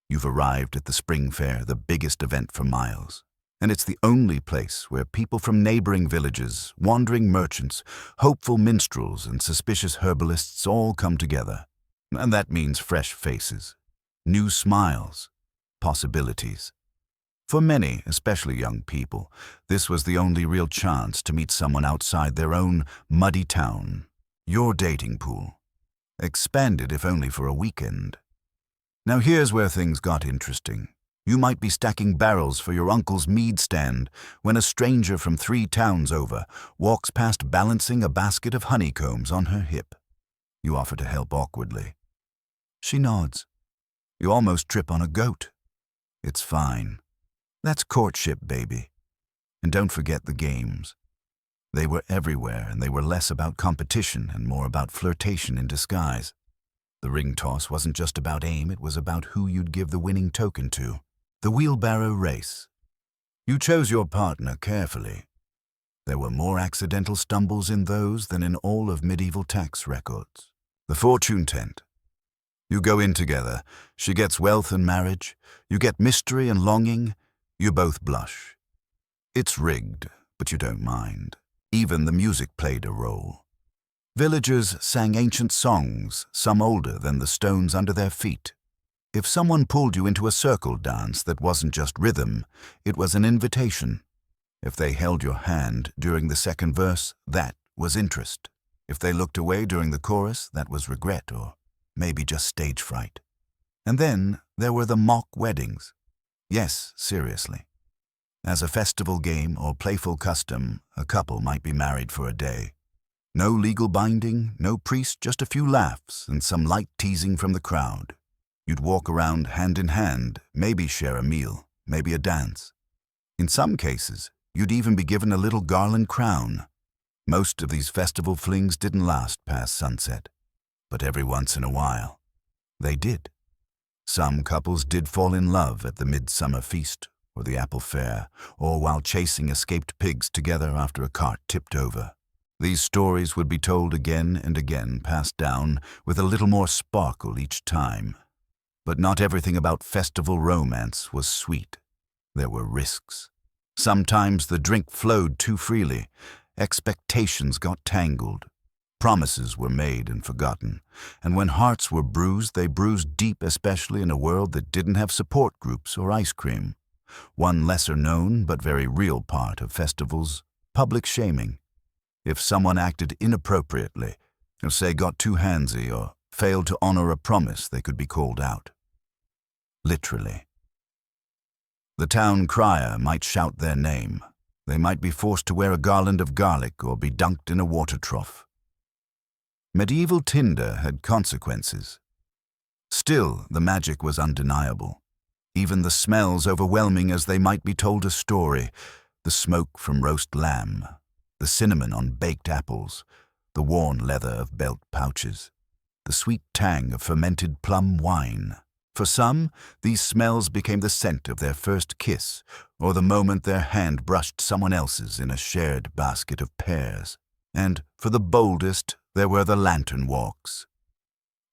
You've arrived at the spring fair, the biggest event for miles. And it's the only place where people from neighboring villages, wandering merchants, hopeful minstrels, and suspicious herbalists all come together. And that means fresh faces, new smiles, possibilities. For many, especially young people, this was the only real chance to meet someone outside their own muddy town, your dating pool. Expanded if only for a weekend. Now here's where things got interesting. You might be stacking barrels for your uncle's mead stand when a stranger from 3 towns over walks past balancing a basket of honeycombs on her hip. You offer to help awkwardly. She nods. You almost trip on a goat. It's fine. That's courtship, baby. And don't forget the games. They were everywhere, and they were less about competition and more about flirtation in disguise. The ring toss wasn't just about aim, it was about who you'd give the winning token to. The wheelbarrow race. You chose your partner carefully. There were more accidental stumbles in those than in all of medieval tax records. The fortune tent. You go in together. She gets wealth and marriage. You get mystery and longing. You both blush. It's rigged, but you don't mind. Even the music played a role. Villagers sang ancient songs, some older than the stones under their feet. If someone pulled you into a circle dance that wasn't just rhythm, it was an invitation. If they held your hand during the second verse, that was interest. If they looked away during the chorus, that was regret or maybe just stage fright. And then there were the mock weddings. Yes, seriously. As a festival game or playful custom, a couple might be married for a day. No legal binding, no priest, just a few laughs and some light teasing from the crowd. You'd walk around hand in hand, maybe share a meal, maybe a dance. In some cases, you'd even be given a little garland crown. Most of these festival flings didn't last past sunset, but every once in a while, they did. Some couples did fall in love at the midsummer feast or the apple fair, or while chasing escaped pigs together after a cart tipped over. These stories would be told again and again, passed down with a little more sparkle each time. But not everything about festival romance was sweet. There were risks. Sometimes the drink flowed too freely. Expectations got tangled. Promises were made and forgotten. And when hearts were bruised, they bruised deep, especially in a world that didn't have support groups or ice cream. One lesser-known but very real part of festivals, public shaming. If someone acted inappropriately, or say got too handsy or failed to honor a promise they could be called out. Literally. The town crier might shout their name. They might be forced to wear a garland of garlic or be dunked in a water trough. Medieval tinder had consequences. Still, the magic was undeniable. Even the smells, overwhelming as they might be, told a story. The smoke from roast lamb, the cinnamon on baked apples, the worn leather of belt pouches, the sweet tang of fermented plum wine. For some, these smells became the scent of their first kiss, or the moment their hand brushed someone else's in a shared basket of pears. And for the boldest, there were the lantern walks.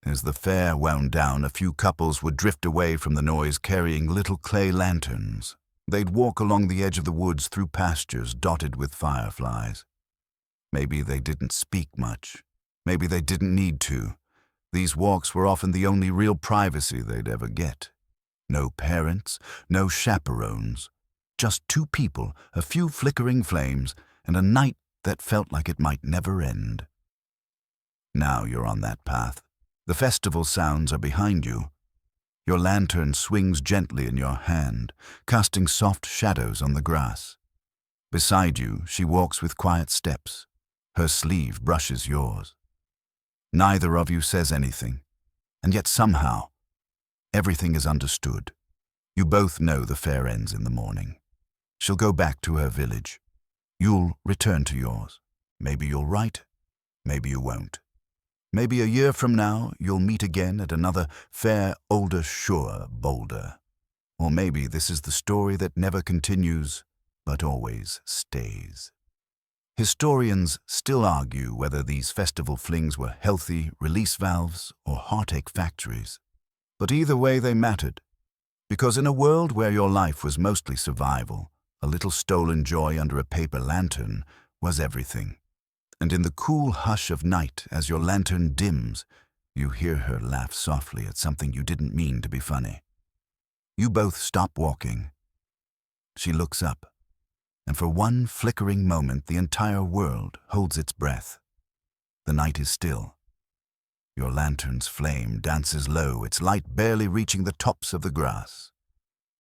As the fair wound down, a few couples would drift away from the noise carrying little clay lanterns. They'd walk along the edge of the woods through pastures dotted with fireflies. Maybe they didn't speak much. Maybe they didn't need to. These walks were often the only real privacy they'd ever get. No parents, no chaperones. Just two people, a few flickering flames, and a night that felt like it might never end. Now you're on that path. The festival sounds are behind you. Your lantern swings gently in your hand, casting soft shadows on the grass. Beside you, she walks with quiet steps. Her sleeve brushes yours. Neither of you says anything, and yet somehow, everything is understood. You both know the fair ends in the morning. She'll go back to her village. You'll return to yours. Maybe you'll write, maybe you won't. Maybe a year from now, you'll meet again at another fair, older, sure boulder. Or maybe this is the story that never continues, but always stays. Historians still argue whether these festival flings were healthy release valves or heartache factories. But either way they mattered, because in a world where your life was mostly survival, a little stolen joy under a paper lantern was everything. And in the cool hush of night, as your lantern dims, you hear her laugh softly at something you didn't mean to be funny. You both stop walking. She looks up, and for one flickering moment the entire world holds its breath. The night is still. Your lantern's flame dances low, its light barely reaching the tops of the grass.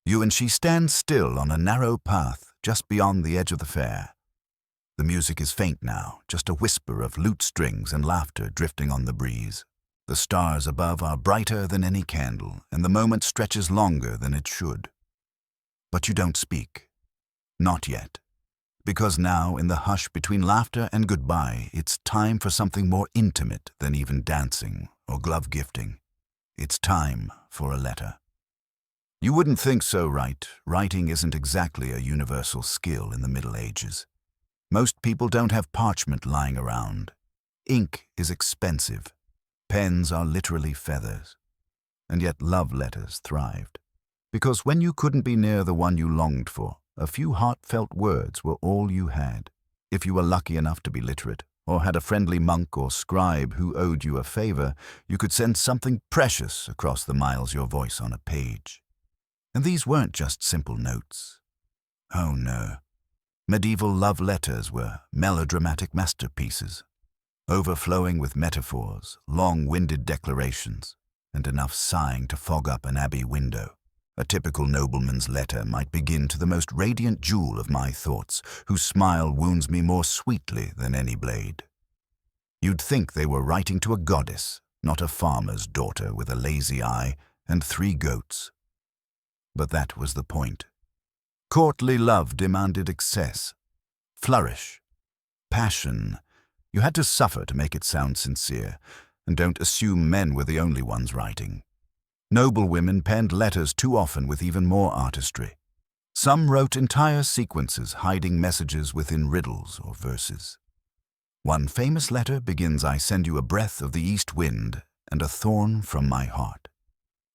You and she stand still on a narrow path just beyond the edge of the fair. The music is faint now, just a whisper of lute strings and laughter drifting on the breeze. The stars above are brighter than any candle, and the moment stretches longer than it should. But you don't speak. Not yet. Because now, in the hush between laughter and goodbye, it's time for something more intimate than even dancing or glove gifting. It's time for a letter. You wouldn't think so, right? Writing isn't exactly a universal skill in the Middle Ages. Most people don't have parchment lying around. Ink is expensive. Pens are literally feathers. And yet love letters thrived. Because when you couldn't be near the one you longed for, a few heartfelt words were all you had. If you were lucky enough to be literate, or had a friendly monk or scribe who owed you a favor, you could send something precious across the miles your voice on a page. And these weren't just simple notes. Oh no. Medieval love letters were melodramatic masterpieces, overflowing with metaphors, long-winded declarations, and enough sighing to fog up an abbey window. A typical nobleman's letter might begin to the most radiant jewel of my thoughts, whose smile wounds me more sweetly than any blade. You'd think they were writing to a goddess, not a farmer's daughter with a lazy eye and 3 goats. But that was the point. Courtly love demanded excess, flourish, passion. You had to suffer to make it sound sincere, and don't assume men were the only ones writing. Noble women penned letters too often with even more artistry. Some wrote entire sequences hiding messages within riddles or verses. One famous letter begins, "I send you a breath of the east wind and a thorn from my heart."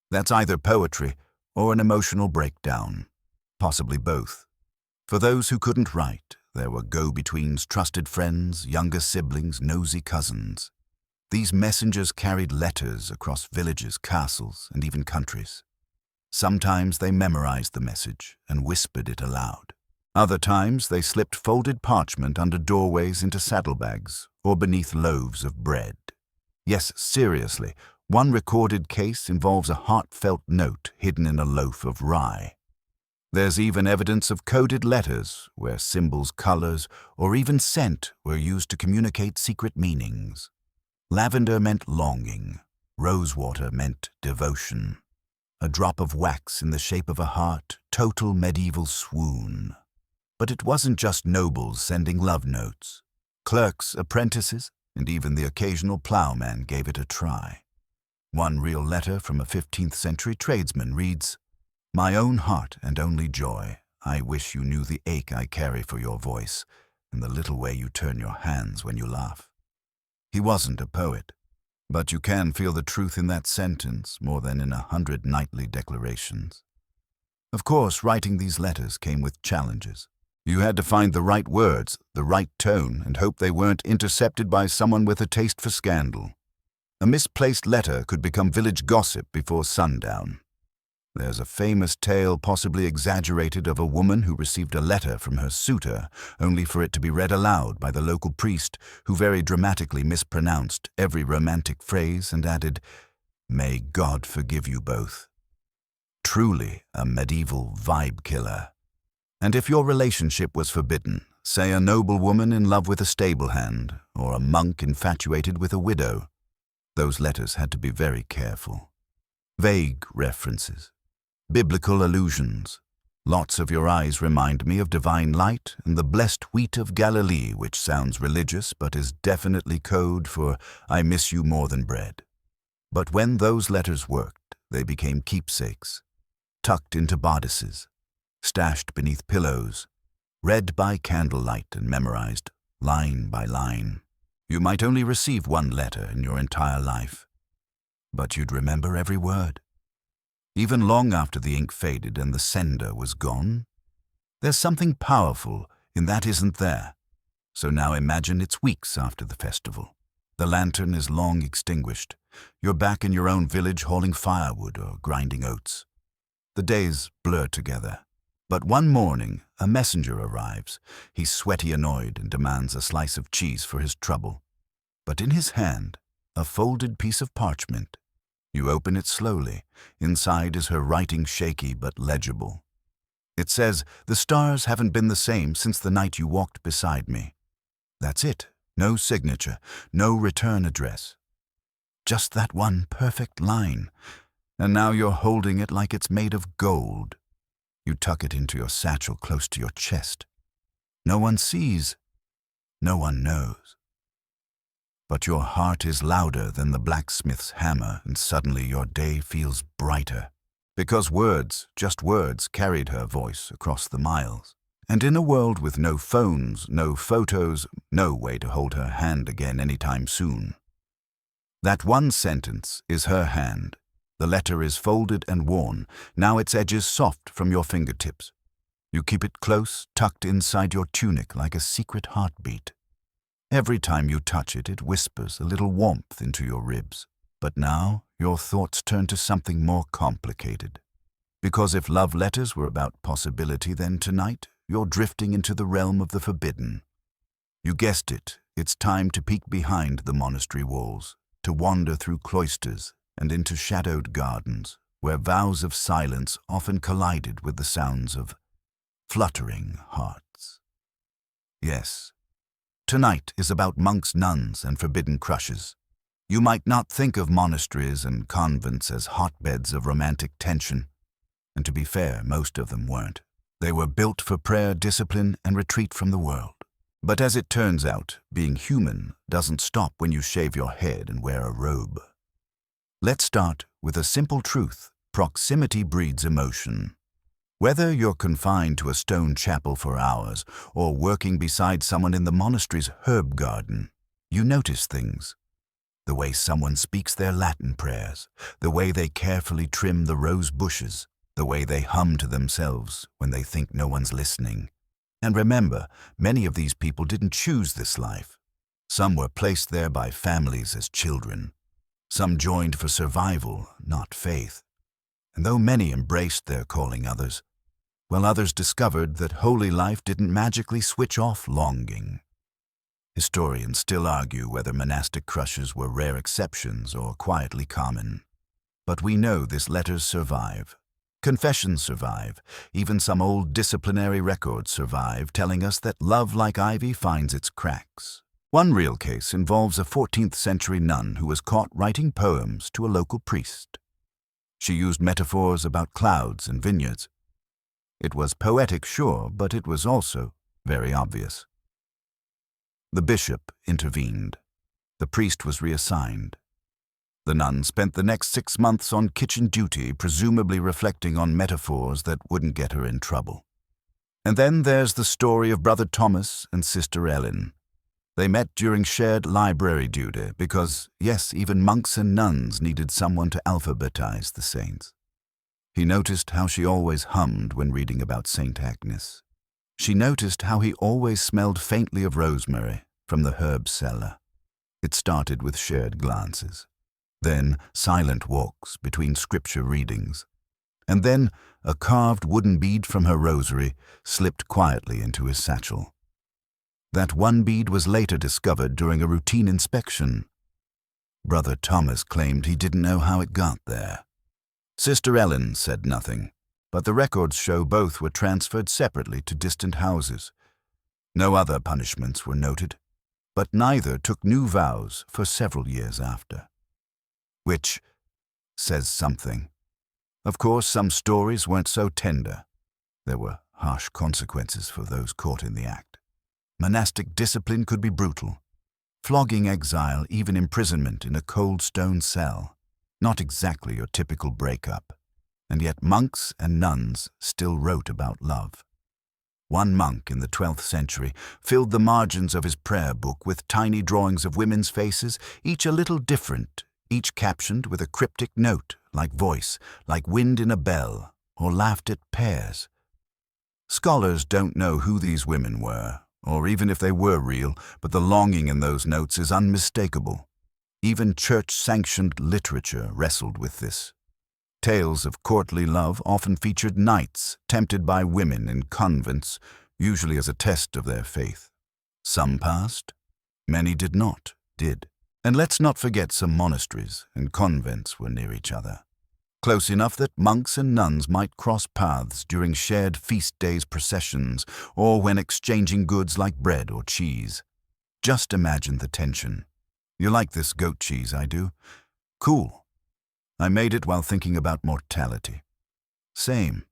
That's either poetry or an emotional breakdown. Possibly both. For those who couldn't write, there were go-betweens, trusted friends, younger siblings, nosy cousins. These messengers carried letters across villages, castles, and even countries. Sometimes they memorized the message and whispered it aloud. Other times they slipped folded parchment under doorways into saddlebags or beneath loaves of bread. Yes, seriously, One recorded case involves a heartfelt note hidden in a loaf of rye. There's even evidence of coded letters, where symbols, colors, or even scent were used to communicate secret meanings. Lavender meant longing. Rosewater meant devotion. A drop of wax in the shape of a heart, total medieval swoon. But it wasn't just nobles sending love notes. Clerks, apprentices, and even the occasional plowman gave it a try. One real letter from a 15th century tradesman reads, "My own heart and only joy, I wish you knew the ache I carry for your voice and the little way you turn your hands when you laugh." He wasn't a poet, but you can feel the truth in that sentence more than in 100 nightly declarations. Of course, writing these letters came with challenges. You had to find the right words, the right tone, and hope they weren't intercepted by someone with a taste for scandal. A misplaced letter could become village gossip before sundown. There's a famous tale, possibly exaggerated, of a woman who received a letter from her suitor, only for it to be read aloud by the local priest, who very dramatically mispronounced every romantic phrase and added, "May God forgive you both." Truly a medieval vibe killer. And if your relationship was forbidden, say a noble woman in love with a stable hand, or a monk infatuated with a widow, those letters had to be very careful. Vague references. Biblical allusions. Lots of your eyes remind me of divine light and the blessed wheat of Galilee, which sounds religious but is definitely code for "I miss you more than bread." But when those letters worked, they became keepsakes, tucked into bodices, stashed beneath pillows, read by candlelight and memorized line by line. You might only receive one letter in your entire life, but you'd remember every word. Even long after the ink faded and the sender was gone. There's something powerful in that isn't there. So now imagine it's weeks after the festival. The lantern is long extinguished. You're back in your own village hauling firewood or grinding oats. The days blur together. But one morning, a messenger arrives. He's sweaty, annoyed, and demands a slice of cheese for his trouble. But in his hand, a folded piece of parchment. You open it slowly. Inside is her writing, shaky but legible. It says, "The stars haven't been the same since the night you walked beside me." That's it. No signature, no return address. Just that one perfect line. And now you're holding it like it's made of gold. You tuck it into your satchel close to your chest. No one sees. No one knows. But your heart is louder than the blacksmith's hammer, and suddenly your day feels brighter. Because words, just words, carried her voice across the miles. And in a world with no phones, no photos, no way to hold her hand again anytime soon. That one sentence is her hand. The letter is folded and worn, now its edges soft from your fingertips. You keep it close, tucked inside your tunic like a secret heartbeat. Every time you touch it, it whispers a little warmth into your ribs. But now your thoughts turn to something more complicated. Because if love letters were about possibility, then tonight you're drifting into the realm of the forbidden. You guessed it, it's time to peek behind the monastery walls, to wander through cloisters and into shadowed gardens, where vows of silence often collided with the sounds of fluttering hearts. Yes, tonight is about monks, nuns, and forbidden crushes. You might not think of monasteries and convents as hotbeds of romantic tension, and to be fair, most of them weren't. They were built for prayer, discipline, and retreat from the world. But as it turns out, being human doesn't stop when you shave your head and wear a robe. Let's start with a simple truth. Proximity breeds emotion. Whether you're confined to a stone chapel for hours or working beside someone in the monastery's herb garden, you notice things. The way someone speaks their Latin prayers, the way they carefully trim the rose bushes, the way they hum to themselves when they think no one's listening. And remember, many of these people didn't choose this life. Some were placed there by families as children. Some joined for survival, not faith. And though many embraced their calling others, well, others discovered that holy life didn't magically switch off longing. Historians still argue whether monastic crushes were rare exceptions or quietly common. But we know these letters survive. Confessions survive. Even some old disciplinary records survive, telling us that love like ivy finds its cracks. One real case involves a 14th century nun who was caught writing poems to a local priest. She used metaphors about clouds and vineyards. It was poetic, sure, but it was also very obvious. The bishop intervened. The priest was reassigned. The nun spent the next 6 months on kitchen duty, presumably reflecting on metaphors that wouldn't get her in trouble. And then there's the story of Brother Thomas and Sister Ellen. They met during shared library duty because, yes, even monks and nuns needed someone to alphabetize the saints. He noticed how she always hummed when reading about Saint Agnes. She noticed how he always smelled faintly of rosemary from the herb cellar. It started with shared glances, then silent walks between scripture readings, and then a carved wooden bead from her rosary slipped quietly into his satchel. That one bead was later discovered during a routine inspection. Brother Thomas claimed he didn't know how it got there. Sister Ellen said nothing, but the records show both were transferred separately to distant houses. No other punishments were noted, but neither took new vows for several years after. Which says something. Of course, some stories weren't so tender. There were harsh consequences for those caught in the act. Monastic discipline could be brutal. Flogging, exile, even imprisonment in a cold stone cell. Not exactly your typical breakup. And yet monks and nuns still wrote about love. One monk in the 12th century filled the margins of his prayer book with tiny drawings of women's faces, each a little different, each captioned with a cryptic note, like voice, like wind in a bell, or laughed at pears. Scholars don't know who these women were, or even if they were real, but the longing in those notes is unmistakable. Even church-sanctioned literature wrestled with this. Tales of courtly love often featured knights tempted by women in convents, usually as a test of their faith. Some passed, many did not, And let's not forget some monasteries and convents were near each other. Close enough that monks and nuns might cross paths during shared feast days processions or when exchanging goods like bread or cheese. Just imagine the tension. You like this goat cheese, I do? Cool. I made it while thinking about mortality. Same.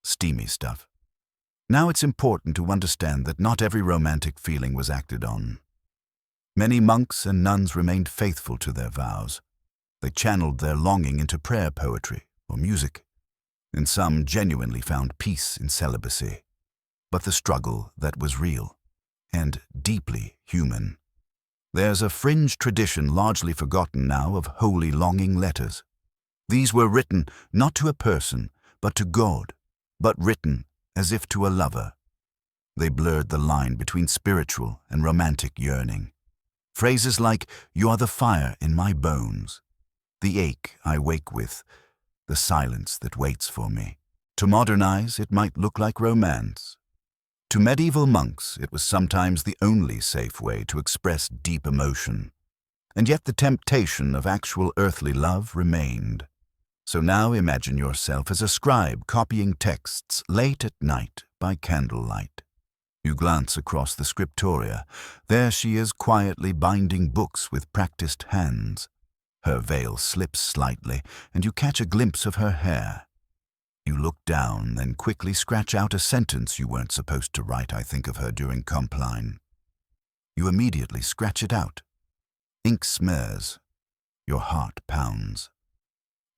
Steamy stuff. Now it's important to understand that not every romantic feeling was acted on. Many monks and nuns remained faithful to their vows. They channeled their longing into prayer poetry or music, and some genuinely found peace in celibacy. But the struggle that was real and deeply human. There's a fringe tradition largely forgotten now of holy longing letters. These were written not to a person, but to God, but written as if to a lover. They blurred the line between spiritual and romantic yearning. Phrases like, "You are the fire in my bones," "the ache I wake with," "the silence that waits for me." To modernize, it might look like romance. To medieval monks, it was sometimes the only safe way to express deep emotion. And yet the temptation of actual earthly love remained. So now imagine yourself as a scribe copying texts late at night by candlelight. You glance across the scriptoria. There she is quietly binding books with practiced hands. Her veil slips slightly, and you catch a glimpse of her hair. You look down, then quickly scratch out a sentence you weren't supposed to write. I think of her during Compline. You immediately scratch it out. Ink smears. Your heart pounds.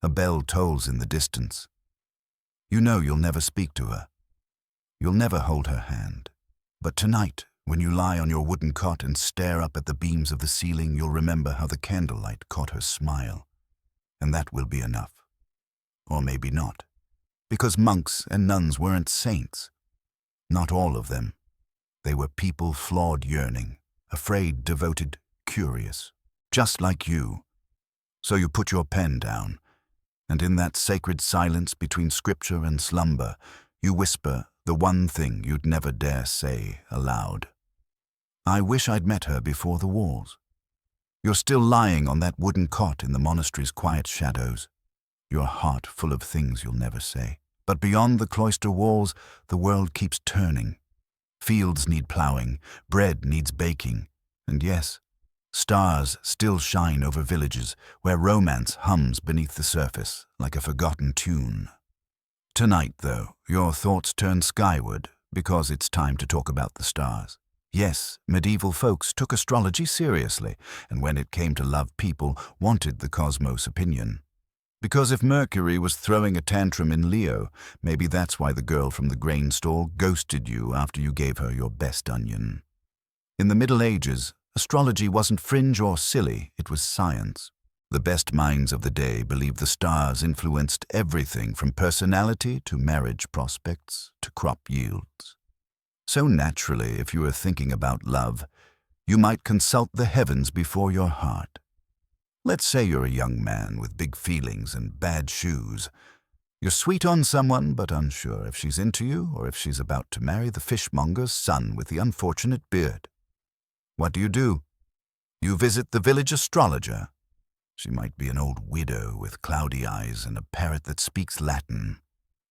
A bell tolls in the distance. You know you'll never speak to her. You'll never hold her hand. But tonight, when you lie on your wooden cot and stare up at the beams of the ceiling, you'll remember how the candlelight caught her smile. And that will be enough. Or maybe not. Because monks and nuns weren't saints. Not all of them. They were people flawed yearning, afraid, devoted, curious. Just like you. So you put your pen down, and in that sacred silence between scripture and slumber, you whisper the one thing you'd never dare say aloud. I wish I'd met her before the walls. You're still lying on that wooden cot in the monastery's quiet shadows, your heart full of things you'll never say. But beyond the cloister walls, the world keeps turning. Fields need plowing, bread needs baking, and yes, stars still shine over villages where romance hums beneath the surface like a forgotten tune. Tonight, though, your thoughts turn skyward because it's time to talk about the stars. Yes, medieval folks took astrology seriously, and when it came to love, people wanted the cosmos' opinion. Because if Mercury was throwing a tantrum in Leo, maybe that's why the girl from the grain stall ghosted you after you gave her your best onion. In the Middle Ages, astrology wasn't fringe or silly, it was science. The best minds of the day believed the stars influenced everything from personality to marriage prospects to crop yields. So naturally, if you were thinking about love, you might consult the heavens before your heart. Let's say you're a young man with big feelings and bad shoes. You're sweet on someone, but unsure if she's into you or if she's about to marry the fishmonger's son with the unfortunate beard. What do? You visit the village astrologer. She might be an old widow with cloudy eyes and a parrot that speaks Latin,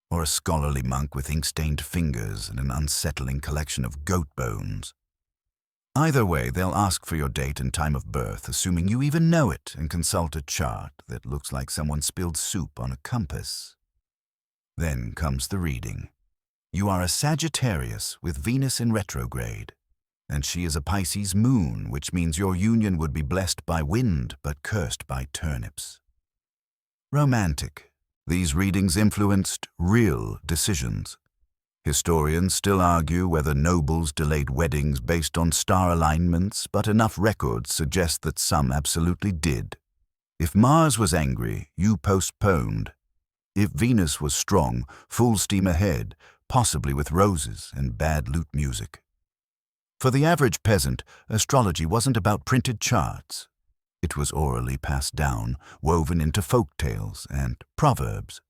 or a scholarly monk with ink-stained fingers and an unsettling collection of goat bones. Either way, they'll ask for your date and time of birth, assuming you even know it, and consult a chart that looks like someone spilled soup on a compass. Then comes the reading. You are a Sagittarius with Venus in retrograde, and she is a Pisces moon, which means your union would be blessed by wind but cursed by turnips. Romantic. These readings influenced real decisions. Historians still argue whether nobles delayed weddings based on star alignments, but enough records suggest that some absolutely did. If Mars was angry, you postponed. If Venus was strong, full steam ahead, possibly with roses and bad lute music. For the average peasant, astrology wasn't about printed charts. It was orally passed down, woven into folk tales and proverbs.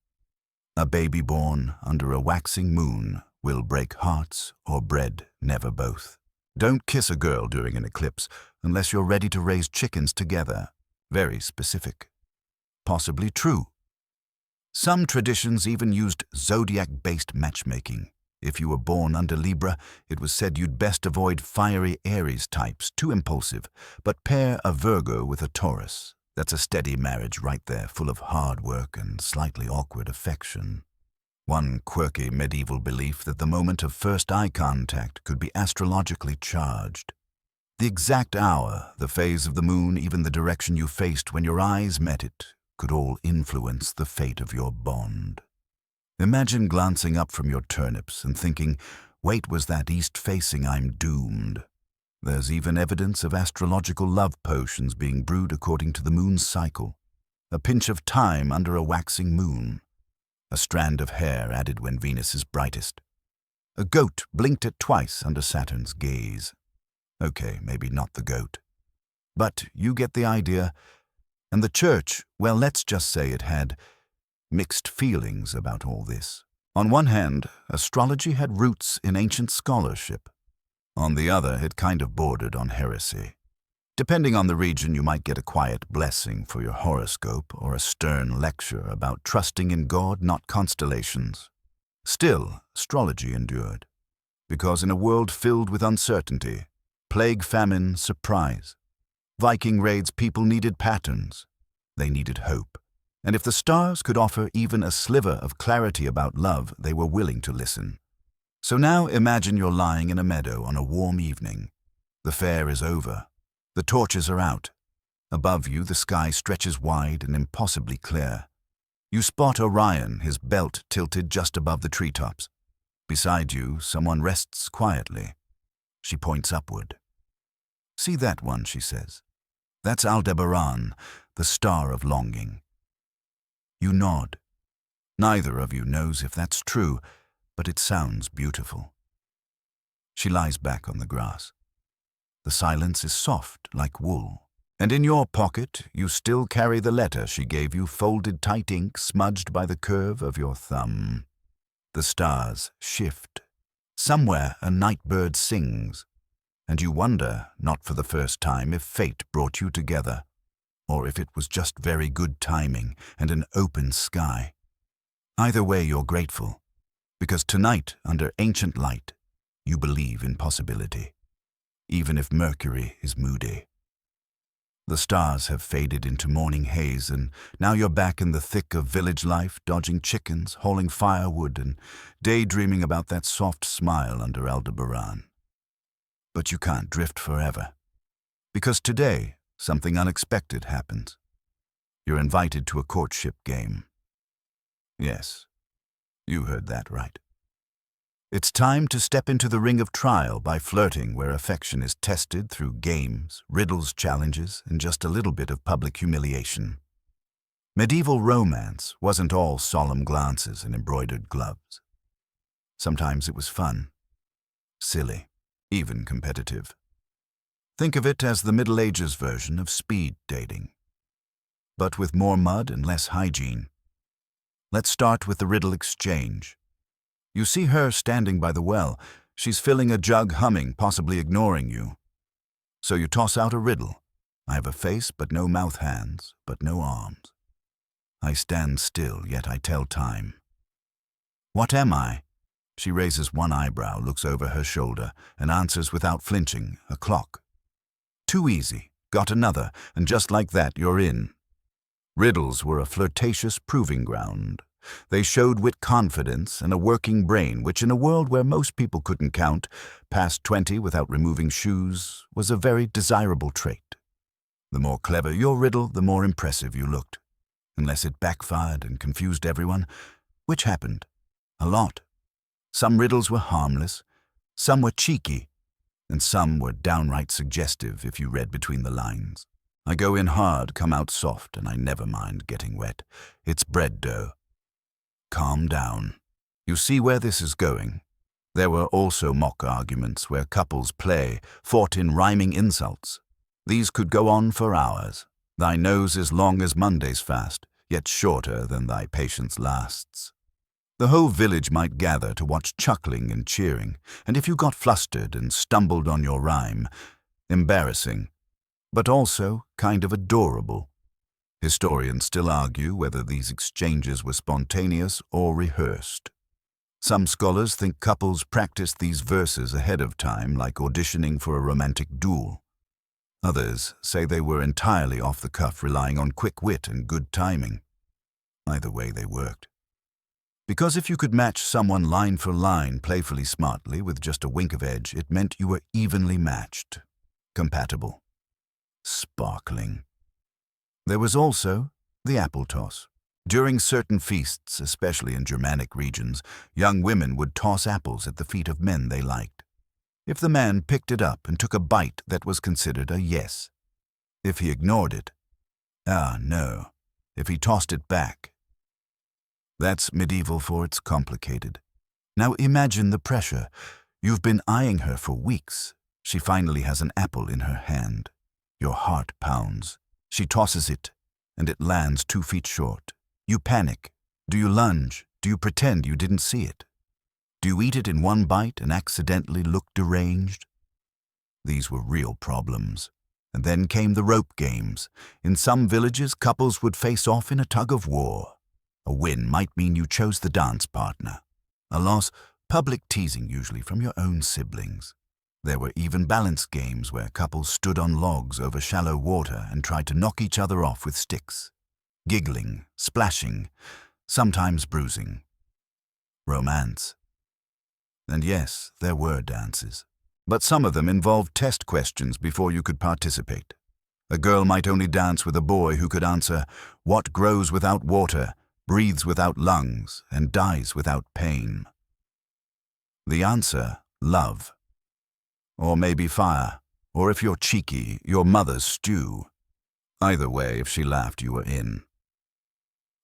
A baby born under a waxing moon will break hearts or bread, never both. Don't kiss a girl during an eclipse unless you're ready to raise chickens together. Very specific. Possibly true. Some traditions even used zodiac-based matchmaking. If you were born under Libra, it was said you'd best avoid fiery Aries types, too impulsive, but pair a Virgo with a Taurus. That's a steady marriage right there, full of hard work and slightly awkward affection. One quirky medieval belief that the moment of first eye contact could be astrologically charged. The exact hour, the phase of the moon, even the direction you faced when your eyes met it, could all influence the fate of your bond. Imagine glancing up from your turnips and thinking, wait, was that east-facing, I'm doomed. There's even evidence of astrological love potions being brewed according to the moon's cycle. A pinch of thyme under a waxing moon. A strand of hair added when Venus is brightest. A goat blinked at twice under Saturn's gaze. Okay, maybe not the goat. But you get the idea. And the church, well, let's just say it had mixed feelings about all this. On one hand, astrology had roots in ancient scholarship. On the other, it kind of bordered on heresy. Depending on the region, you might get a quiet blessing for your horoscope or a stern lecture about trusting in God, not constellations. Still, astrology endured. Because in a world filled with uncertainty, plague, famine, surprise, Viking raids, people needed patterns. They needed hope. And if the stars could offer even a sliver of clarity about love, they were willing to listen. So now imagine you're lying in a meadow on a warm evening. The fair is over. The torches are out. Above you, the sky stretches wide and impossibly clear. You spot Orion, his belt tilted just above the treetops. Beside you, someone rests quietly. She points upward. See that one, she says. That's Aldebaran, the star of longing. You nod. Neither of you knows if that's true, but it sounds beautiful. She lies back on the grass. The silence is soft like wool, and in your pocket you still carry the letter she gave you, folded tight, ink smudged by the curve of your thumb. The stars shift. Somewhere a night bird sings. and you wonder, not for the first time, if fate brought you together, or if it was just very good timing and an open sky. Either way, you're grateful, because tonight, under ancient light, you believe in possibility, even if Mercury is moody. The stars have faded into morning haze, and now you're back in the thick of village life, dodging chickens, hauling firewood, and daydreaming about that soft smile under Aldebaran. But you can't drift forever, because today something unexpected happens. You're invited to a courtship game. Yes, you heard that right. It's time to step into the ring of trial by flirting, where affection is tested through games, riddles, challenges, and just a little bit of public humiliation. Medieval romance wasn't all solemn glances and embroidered gloves. Sometimes it was fun, silly, even competitive. Think of it as the Middle Ages version of speed dating, but with more mud and less hygiene. Let's start with the riddle exchange. You see her standing by the well. She's filling a jug, humming, possibly ignoring you. So you toss out a riddle. I have a face, but no mouth, hands, but no arms. I stand still, yet I tell time. What am I? She raises one eyebrow, looks over her shoulder, and answers without flinching, a clock. Too easy. Got another, and just like that, you're in. Riddles were a flirtatious proving ground. They showed wit, confidence, and a working brain, which in a world where most people couldn't count past 20 without removing shoes was a very desirable trait. The more clever your riddle, the more impressive you looked. Unless it backfired and confused everyone, which happened a lot. Some riddles were harmless, some were cheeky, and some were downright suggestive if you read between the lines. I go in hard, come out soft, and I never mind getting wet. It's bread dough. Calm down. You see where this is going. There were also mock arguments where couples fought in rhyming insults. These could go on for hours. Thy nose is long as Monday's fast, yet shorter than thy patience lasts. The whole village might gather to watch chuckling and cheering, and if you got flustered and stumbled on your rhyme, embarrassing, but also kind of adorable. Historians still argue whether these exchanges were spontaneous or rehearsed. Some scholars think couples practiced these verses ahead of time, like auditioning for a romantic duel. Others say they were entirely off the cuff, relying on quick wit and good timing. Either way, they worked. Because if you could match someone line for line, playfully, smartly, with just a wink of edge, it meant you were evenly matched, compatible, sparkling. There was also the apple toss. During certain feasts, especially in Germanic regions, young women would toss apples at the feet of men they liked. If the man picked it up and took a bite, that was considered a yes. If he ignored it, no. If he tossed it back. That's medieval, for it's complicated. Now imagine the pressure. You've been eyeing her for weeks. She finally has an apple in her hand. Your heart pounds. She tosses it, and it lands 2 feet short. You panic. Do you lunge? Do you pretend you didn't see it? Do you eat it in one bite and accidentally look deranged? These were real problems. And then came the rope games. In some villages, couples would face off in a tug-of-war. A win might mean you chose the dance partner. A loss, public teasing usually from your own siblings. There were even balance games where couples stood on logs over shallow water and tried to knock each other off with sticks. Giggling, splashing, sometimes bruising. Romance. And yes, there were dances. But some of them involved test questions before you could participate. A girl might only dance with a boy who could answer, "What grows without water, breathes without lungs, and dies without pain?" The answer, love. Or maybe fire, or if you're cheeky, your mother's stew. Either way, if she laughed, you were in.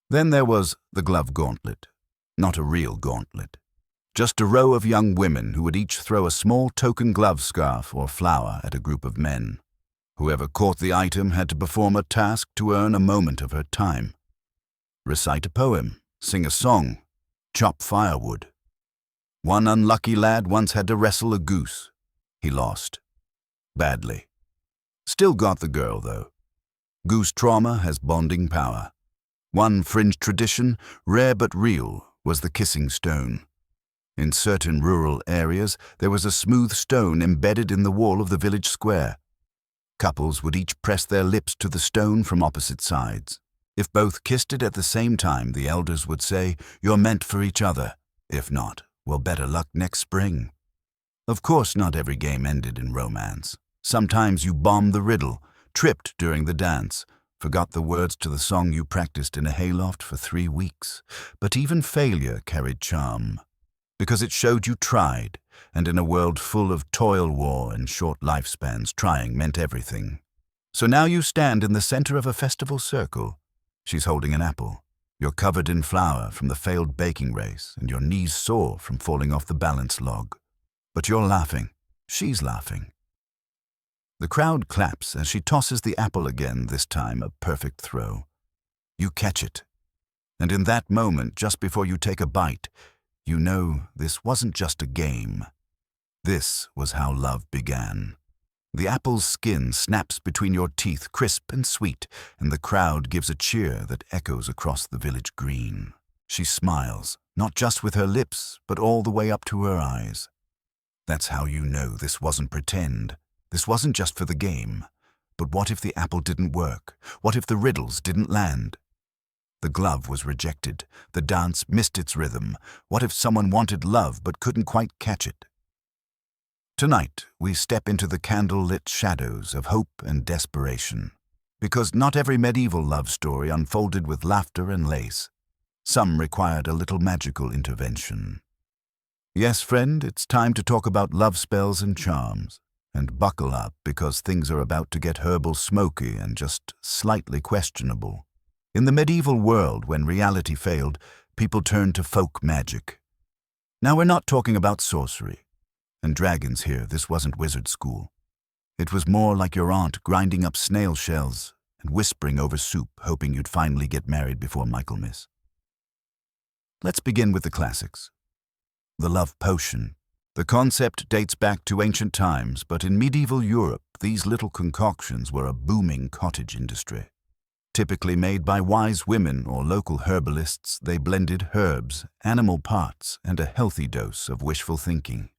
Then there was the glove gauntlet. Not a real gauntlet. Just a row of young women who would each throw a small token glove scarf or flower at a group of men. Whoever caught the item had to perform a task to earn a moment of her time. Recite a poem, sing a song, chop firewood. One unlucky lad once had to wrestle a goose. He lost. Badly. Still got the girl, though. Goose trauma has bonding power. One fringe tradition, rare but real, was the kissing stone. In certain rural areas, there was a smooth stone embedded in the wall of the village square. Couples would each press their lips to the stone from opposite sides. If both kissed it at the same time, the elders would say, "You're meant for each other. If not, well, better luck next spring." Of course, not every game ended in romance. Sometimes you bombed the riddle, tripped during the dance, forgot the words to the song you practiced in a hayloft for 3 weeks. But even failure carried charm, because it showed you tried, and in a world full of toil war and short lifespans, trying meant everything. So now you stand in the center of a festival circle. She's holding an apple. You're covered in flour from the failed baking race, and your knees sore from falling off the balance log. But you're laughing. She's laughing. The crowd claps as she tosses the apple again, this time a perfect throw. You catch it. And in that moment, just before you take a bite, you know this wasn't just a game. This was how love began. The apple's skin snaps between your teeth, crisp and sweet, and the crowd gives a cheer that echoes across the village green. She smiles, not just with her lips, but all the way up to her eyes. That's how you know this wasn't pretend. This wasn't just for the game. But what if the apple didn't work? What if the riddles didn't land? The glove was rejected. The dance missed its rhythm. What if someone wanted love but couldn't quite catch it? Tonight, we step into the candlelit shadows of hope and desperation. Because not every medieval love story unfolded with laughter and lace. Some required a little magical intervention. Yes, friend, it's time to talk about love spells and charms. And buckle up, because things are about to get herbal smoky and just slightly questionable. In the medieval world, when reality failed, people turned to folk magic. Now, we're not talking about sorcery. And dragons here, this wasn't wizard school. It was more like your aunt grinding up snail shells and whispering over soup, hoping you'd finally get married before Michaelmas. Let's begin with the classics. The love potion. The concept dates back to ancient times, but in medieval Europe, these little concoctions were a booming cottage industry. Typically made by wise women or local herbalists, they blended herbs, animal parts, and a healthy dose of wishful thinking.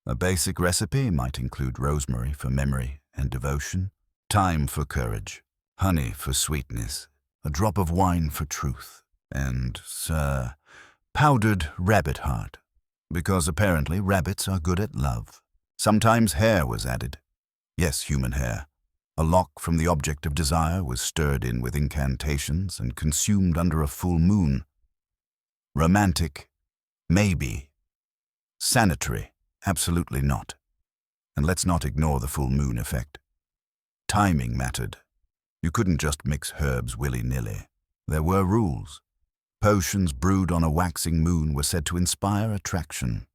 A basic recipe might include rosemary for memory and devotion, thyme for courage, honey for sweetness, a drop of wine for truth, and, powdered rabbit heart. Because apparently rabbits are good at love. Sometimes hair was added. Yes, human hair. A lock from the object of desire was stirred in with incantations and consumed under a full moon. Romantic? Maybe. Sanitary? Absolutely not. And let's not ignore the full moon effect. Timing mattered. You couldn't just mix herbs willy-nilly. There were rules. Potions brewed on a waxing moon were said to inspire attraction.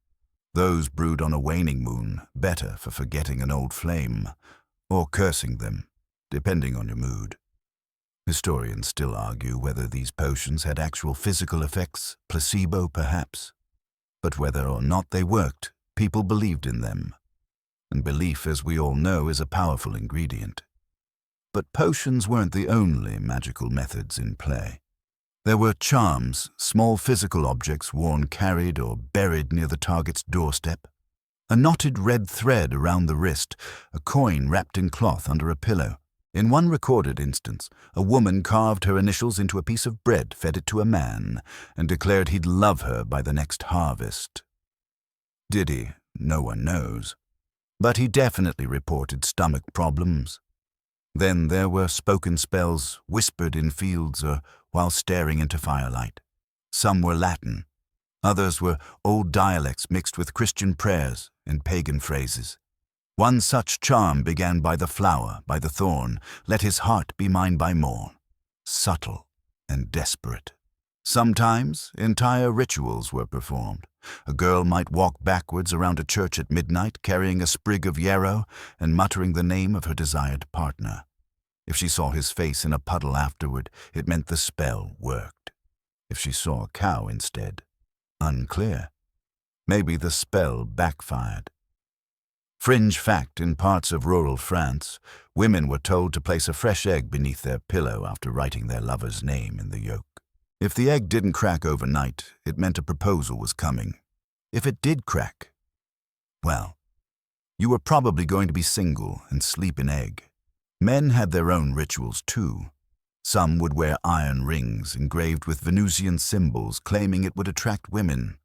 Those brewed on a waning moon, better for forgetting an old flame, or cursing them, depending on your mood. Historians still argue whether these potions had actual physical effects, placebo perhaps. But whether or not they worked, people believed in them. And belief, as we all know, is a powerful ingredient. But potions weren't the only magical methods in play. There were charms, small physical objects worn carried or buried near the target's doorstep, a knotted red thread around the wrist, a coin wrapped in cloth under a pillow. In one recorded instance, a woman carved her initials into a piece of bread, fed it to a man, and declared he'd love her by the next harvest. Did he? No one knows. But he definitely reported stomach problems. Then there were spoken spells whispered in fields or while staring into firelight. Some were Latin. Others were old dialects mixed with Christian prayers and pagan phrases. One such charm began by the flower, by the thorn, let his heart be mine by morn. Subtle and desperate. Sometimes entire rituals were performed. A girl might walk backwards around a church at midnight, carrying a sprig of yarrow and muttering the name of her desired partner. If she saw his face in a puddle afterward, it meant the spell worked. If she saw a cow instead, unclear. Maybe the spell backfired. Fringe fact, in parts of rural France, women were told to place a fresh egg beneath their pillow after writing their lover's name in the yolk. If the egg didn't crack overnight, it meant a proposal was coming. If it did crack, well, you were probably going to be single and sleep in egg. Men had their own rituals too. Some would wear iron rings engraved with Venusian symbols, claiming it would attract women.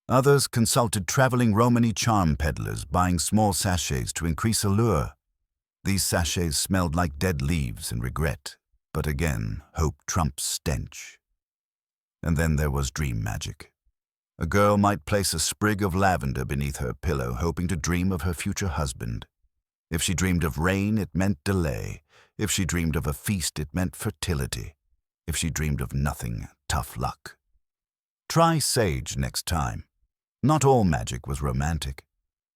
Others consulted traveling Romany charm peddlers, buying small sachets to increase allure. These sachets smelled like dead leaves and regret, but again, hope trumps stench. And then there was dream magic. A girl might place a sprig of lavender beneath her pillow, hoping to dream of her future husband. If she dreamed of rain, it meant delay. If she dreamed of a feast, it meant fertility. If she dreamed of nothing, tough luck. Try sage next time. Not all magic was romantic.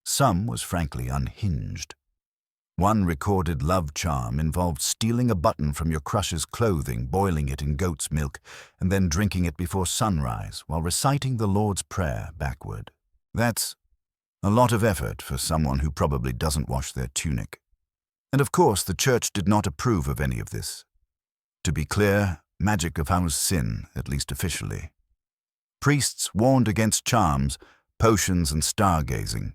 Some was frankly unhinged. One recorded love charm involved stealing a button from your crush's clothing, boiling it in goat's milk, and then drinking it before sunrise while reciting the Lord's Prayer backward. That's a lot of effort for someone who probably doesn't wash their tunic. And of course, the church did not approve of any of this. To be clear, magic avows sin, at least officially. Priests warned against charms, potions, and stargazing.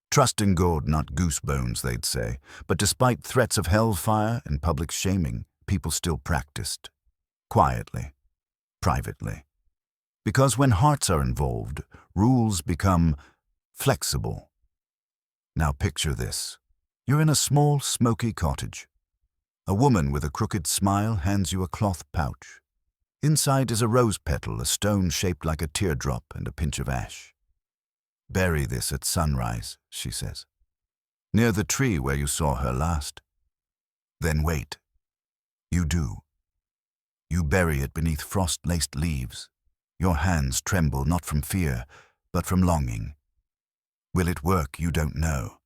Trust in God, not goose bones, they'd say. But despite threats of hellfire and public shaming, people still practiced. Quietly. Privately. Because when hearts are involved, rules become flexible. Now picture this. You're in a small, smoky cottage. A woman with a crooked smile hands you a cloth pouch. Inside is a rose petal, a stone shaped like a teardrop, and a pinch of ash. "Bury this at sunrise," she says, "near the tree where you saw her last. Then wait. You do. You bury it beneath frost-laced leaves. Your hands tremble not from fear, but from longing. Will it work? You don't know.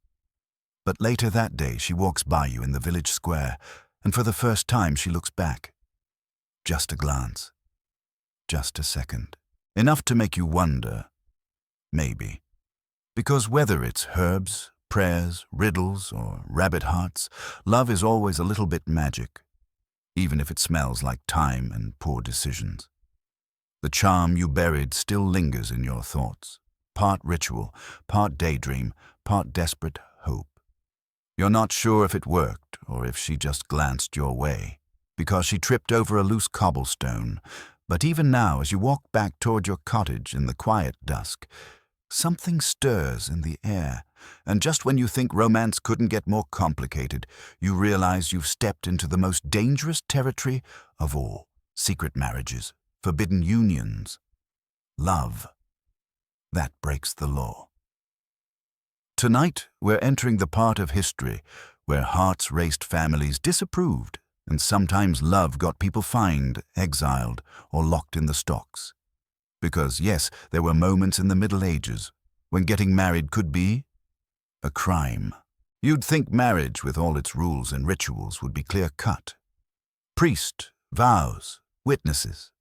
But later that day she walks by you in the village square, and for the first time she looks back. Just a glance. Just a second. Enough to make you wonder. Maybe. Because whether it's herbs, prayers, riddles, or rabbit hearts, love is always a little bit magic, even if it smells like time and poor decisions. The charm you buried still lingers in your thoughts, part ritual, part daydream, part desperate hope. You're not sure if it worked or if she just glanced your way, because she tripped over a loose cobblestone. But even now, as you walk back toward your cottage in the quiet dusk, something stirs in the air, and just when you think romance couldn't get more complicated, you realize you've stepped into the most dangerous territory of all: secret marriages, forbidden unions. Love. That breaks the law. Tonight, we're entering the part of history where hearts-raced families disapproved, and sometimes love got people fined, exiled, or locked in the stocks. Because, yes, there were moments in the Middle Ages when getting married could be a crime. You'd think marriage, with all its rules and rituals, would be clear-cut. Priest, vows, witnesses.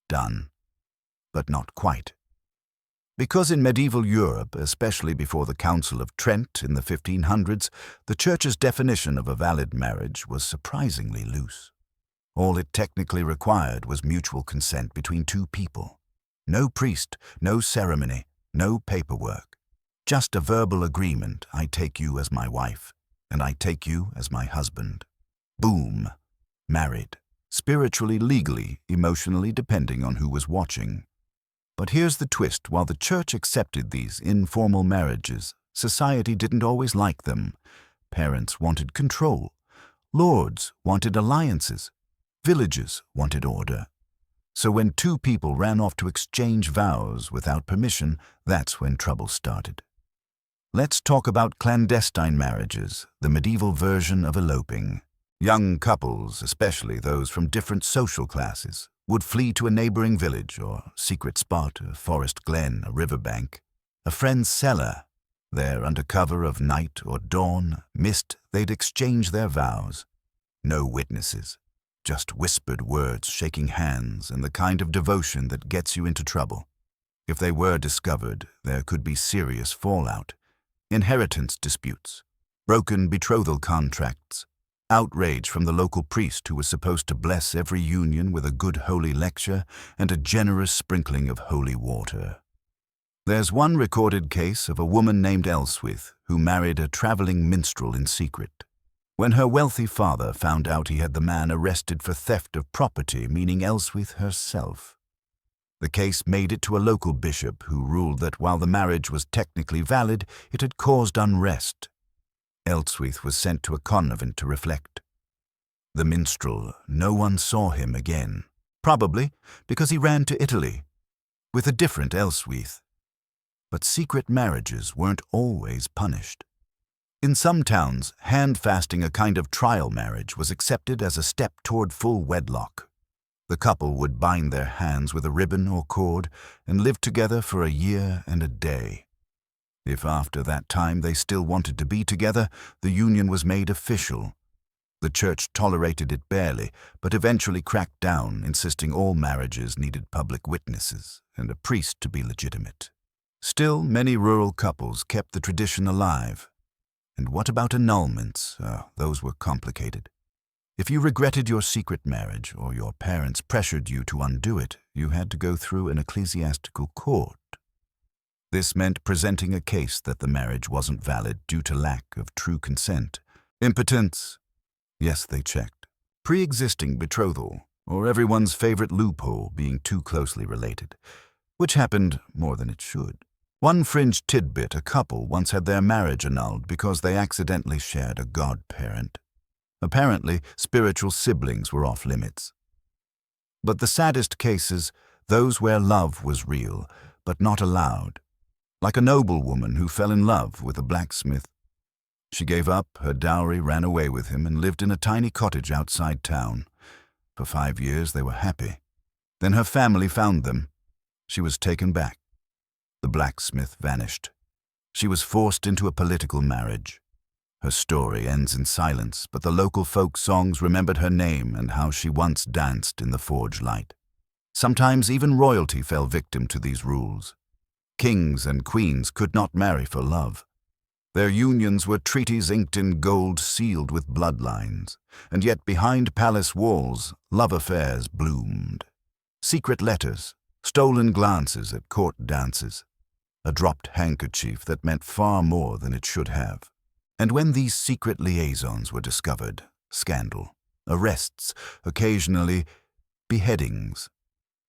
Done. But not quite. Because in medieval Europe, especially before the Council of Trent in the 1500s, the Church's definition of a valid marriage was surprisingly loose. All it technically required was mutual consent between two people. No priest, no ceremony, no paperwork. Just a verbal agreement: I take you as my wife, and I take you as my husband. Boom. Married. Spiritually, legally, emotionally, depending on who was watching. But here's the twist: while the church accepted these informal marriages, society didn't always like them. Parents wanted control. Lords wanted alliances. Villages wanted order. So when two people ran off to exchange vows without permission, that's when trouble started. Let's talk about clandestine marriages, the medieval version of eloping. Young couples, especially those from different social classes, would flee to a neighboring village or secret spot, a forest glen, a riverbank, a friend's cellar. There, under cover of night or dawn, mist, they'd exchange their vows. No witnesses. Just whispered words, shaking hands, and the kind of devotion that gets you into trouble. If they were discovered, there could be serious fallout. inheritance disputes, broken betrothal contracts, outrage from the local priest who was supposed to bless every union with a good holy lecture and a generous sprinkling of holy water. There's one recorded case of a woman named Elswith who married a traveling minstrel in secret. When her wealthy father found out, he had the man arrested for theft of property, meaning Elswith herself. The case made it to a local bishop who ruled that while the marriage was technically valid, it had caused unrest. Elswith was sent to a convent to reflect. The minstrel, no one saw him again, probably because he ran to Italy with a different Elswith. But secret marriages weren't always punished. In some towns, hand-fasting, a kind of trial marriage, was accepted as a step toward full wedlock. The couple would bind their hands with a ribbon or cord and live together for a year and a day. If after that time they still wanted to be together, the union was made official. The church tolerated it barely, but eventually cracked down, insisting all marriages needed public witnesses and a priest to be legitimate. Still, many rural couples kept the tradition alive. And what about annulments? Those were complicated. If you regretted your secret marriage or your parents pressured you to undo it, you had to go through an ecclesiastical court. This meant presenting a case that the marriage wasn't valid due to lack of true consent. Impotence. Yes, they checked. Pre-existing betrothal, or everyone's favorite loophole, being too closely related, which happened more than it should. One fringe tidbit: a couple once had their marriage annulled because they accidentally shared a godparent. Apparently, spiritual siblings were off limits. But the saddest cases, those where love was real, but not allowed. Like a noblewoman who fell in love with a blacksmith. She gave up her dowry, ran away with him, and lived in a tiny cottage outside town. For 5 years they were happy. Then her family found them. She was taken back. The blacksmith vanished. She was forced into a political marriage. Her story ends in silence, but the local folk songs remembered her name and how she once danced in the forge light. Sometimes even royalty fell victim to these rules. Kings and queens could not marry for love. Their unions were treaties inked in gold, sealed with bloodlines, and yet behind palace walls, love affairs bloomed. Secret letters, stolen glances at court dances, a dropped handkerchief that meant far more than it should have. And when these secret liaisons were discovered, scandal, arrests, occasionally beheadings.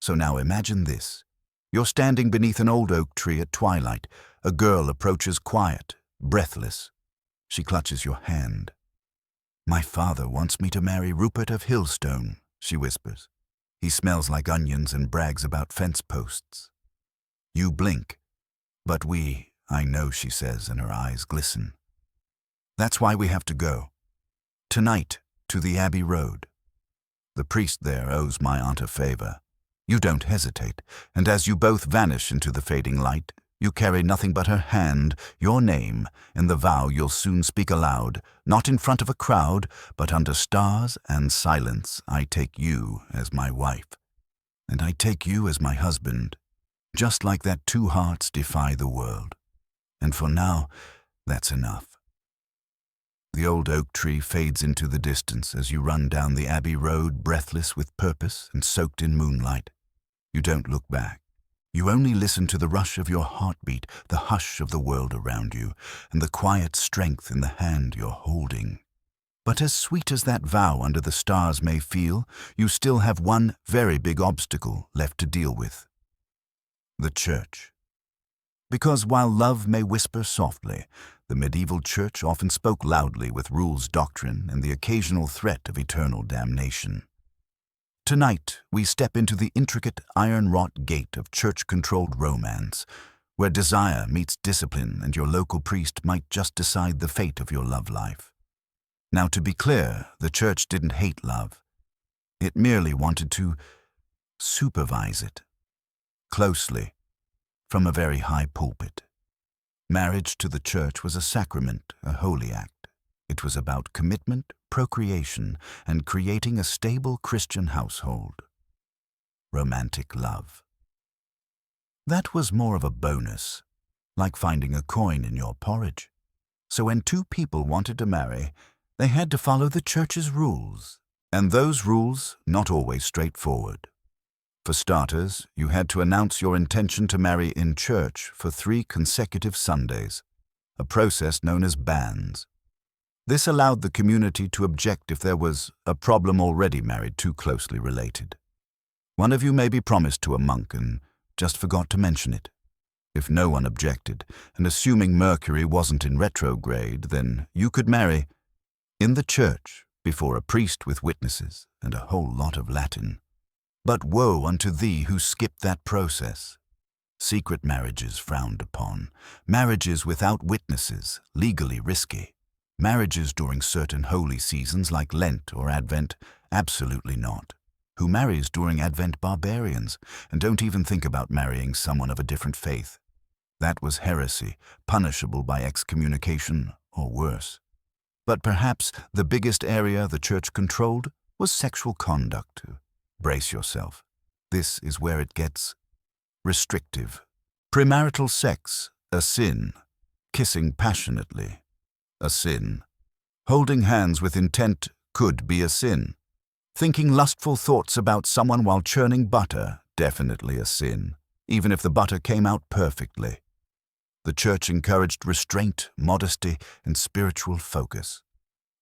So now imagine this. You're standing beneath an old oak tree at twilight. A girl approaches quiet, breathless. She clutches your hand. "My father wants me to marry Rupert of Hillstone," she whispers. "He smells like onions and brags about fence posts." You blink. "But I know," she says, and her eyes glisten. "That's why we have to go. Tonight, to the Abbey Road. The priest there owes my aunt a favor. You don't hesitate, and as you both vanish into the fading light, you carry nothing but her hand, your name, and the vow you'll soon speak aloud, not in front of a crowd, but under stars and silence. I take you as my wife, and I take you as my husband. Just like that, two hearts defy the world. And for now, that's enough." The old oak tree fades into the distance as you run down the Abbey Road, breathless with purpose and soaked in moonlight. You don't look back. You only listen to the rush of your heartbeat, the hush of the world around you, and the quiet strength in the hand you're holding. But as sweet as that vow under the stars may feel, you still have one very big obstacle left to deal with. The church. Because while love may whisper softly, the medieval church often spoke loudly with rules, doctrine, and the occasional threat of eternal damnation. Tonight, we step into the intricate iron-wrought gate of church-controlled romance, where desire meets discipline and your local priest might just decide the fate of your love life. Now, to be clear, the church didn't hate love. It merely wanted to supervise it. Closely, from a very high pulpit. Marriage to the church was a sacrament, a holy act. It was about commitment, procreation, and creating a stable Christian household. Romantic love. That was more of a bonus, like finding a coin in your porridge. So when two people wanted to marry, they had to follow the church's rules. And those rules not always straightforward. For starters, you had to announce your intention to marry in church for 3 consecutive Sundays, a process known as bans. This allowed the community to object if there was a problem already married too closely related. One of you may be promised to a monk and just forgot to mention it. If no one objected, and assuming Mercury wasn't in retrograde, then you could marry in the church before a priest with witnesses and a whole lot of Latin. But woe unto thee who skipped that process. Secret marriages frowned upon. Marriages without witnesses, legally risky. Marriages during certain holy seasons like Lent or Advent, absolutely not. Who marries during Advent? Barbarians, and don't even think about marrying someone of a different faith. That was heresy, punishable by excommunication or worse. But perhaps the biggest area the church controlled was sexual conduct. Brace yourself. This is where it gets restrictive. Premarital sex, a sin. Kissing passionately, a sin. Holding hands with intent could be a sin. Thinking lustful thoughts about someone while churning butter, definitely a sin, even if the butter came out perfectly. The church encouraged restraint, modesty, and spiritual focus.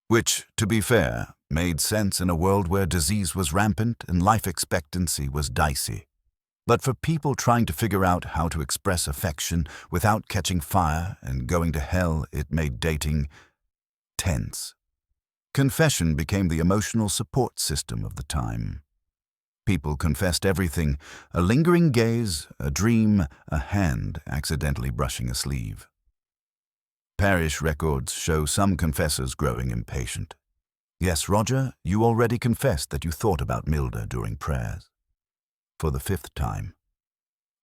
Which, to be fair, made sense in a world where disease was rampant and life expectancy was dicey. But for people trying to figure out how to express affection without catching fire and going to hell, it made dating tense. Confession became the emotional support system of the time. People confessed everything: a lingering gaze, a dream, a hand accidentally brushing a sleeve. Parish records show some confessors growing impatient. Yes, Roger, you already confessed that you thought about Milda during prayers. For the 5th time.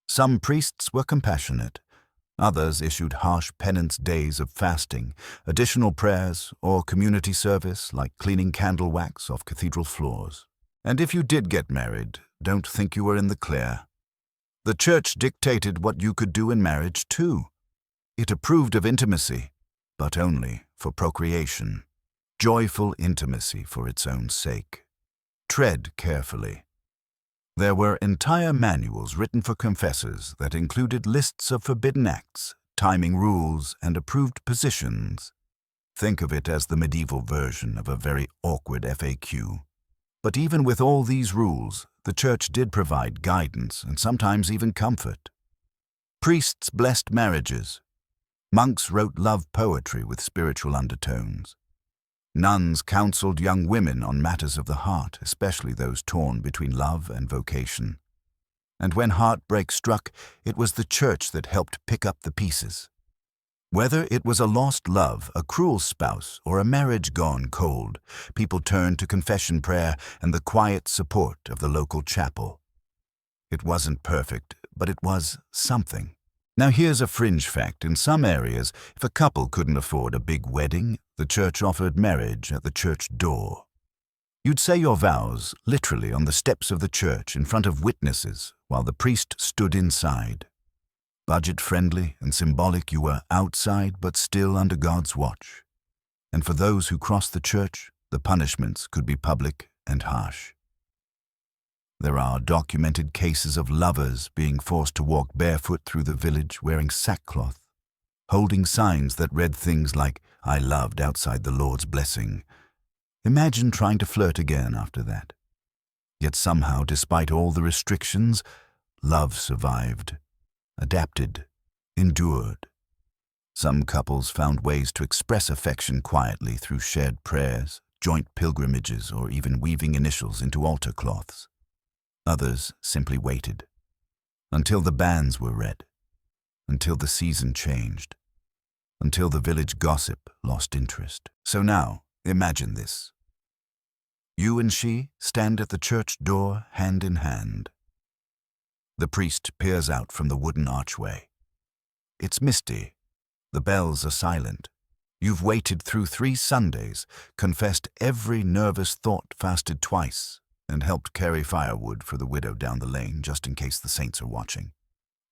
Some priests were compassionate. Others issued harsh penance days of fasting, additional prayers, or community service like cleaning candle wax off cathedral floors. And if you did get married, don't think you were in the clear. The church dictated what you could do in marriage, too. It approved of intimacy, but only for procreation. Joyful intimacy for its own sake. Tread carefully. There were entire manuals written for confessors that included lists of forbidden acts, timing rules, and approved positions. Think of it as the medieval version of a very awkward FAQ. But even with all these rules, the church did provide guidance and sometimes even comfort. Priests blessed marriages. Monks wrote love poetry with spiritual undertones. Nuns counseled young women on matters of the heart, especially those torn between love and vocation. And when heartbreak struck, it was the church that helped pick up the pieces. Whether it was a lost love, a cruel spouse, or a marriage gone cold, people turned to confession prayer and the quiet support of the local chapel. It wasn't perfect, but it was something. Now here's a fringe fact. In some areas, if a couple couldn't afford a big wedding, the church offered marriage at the church door. You'd say your vows, literally on the steps of the church in front of witnesses, while the priest stood inside. Budget-friendly and symbolic, you were outside but still under God's watch. And for those who crossed the church, the punishments could be public and harsh. There are documented cases of lovers being forced to walk barefoot through the village wearing sackcloth, holding signs that read things like, "I loved outside the Lord's blessing." Imagine trying to flirt again after that. Yet somehow, despite all the restrictions, love survived, adapted, endured. Some couples found ways to express affection quietly through shared prayers, joint pilgrimages, or even weaving initials into altar cloths. Others simply waited, until the banns were read, until the season changed, until the village gossip lost interest. So now, imagine this. You and she stand at the church door hand in hand. The priest peers out from the wooden archway. It's misty. The bells are silent. You've waited through 3 Sundays, confessed every nervous thought, fasted twice, and helped carry firewood for the widow down the lane just in case the saints are watching.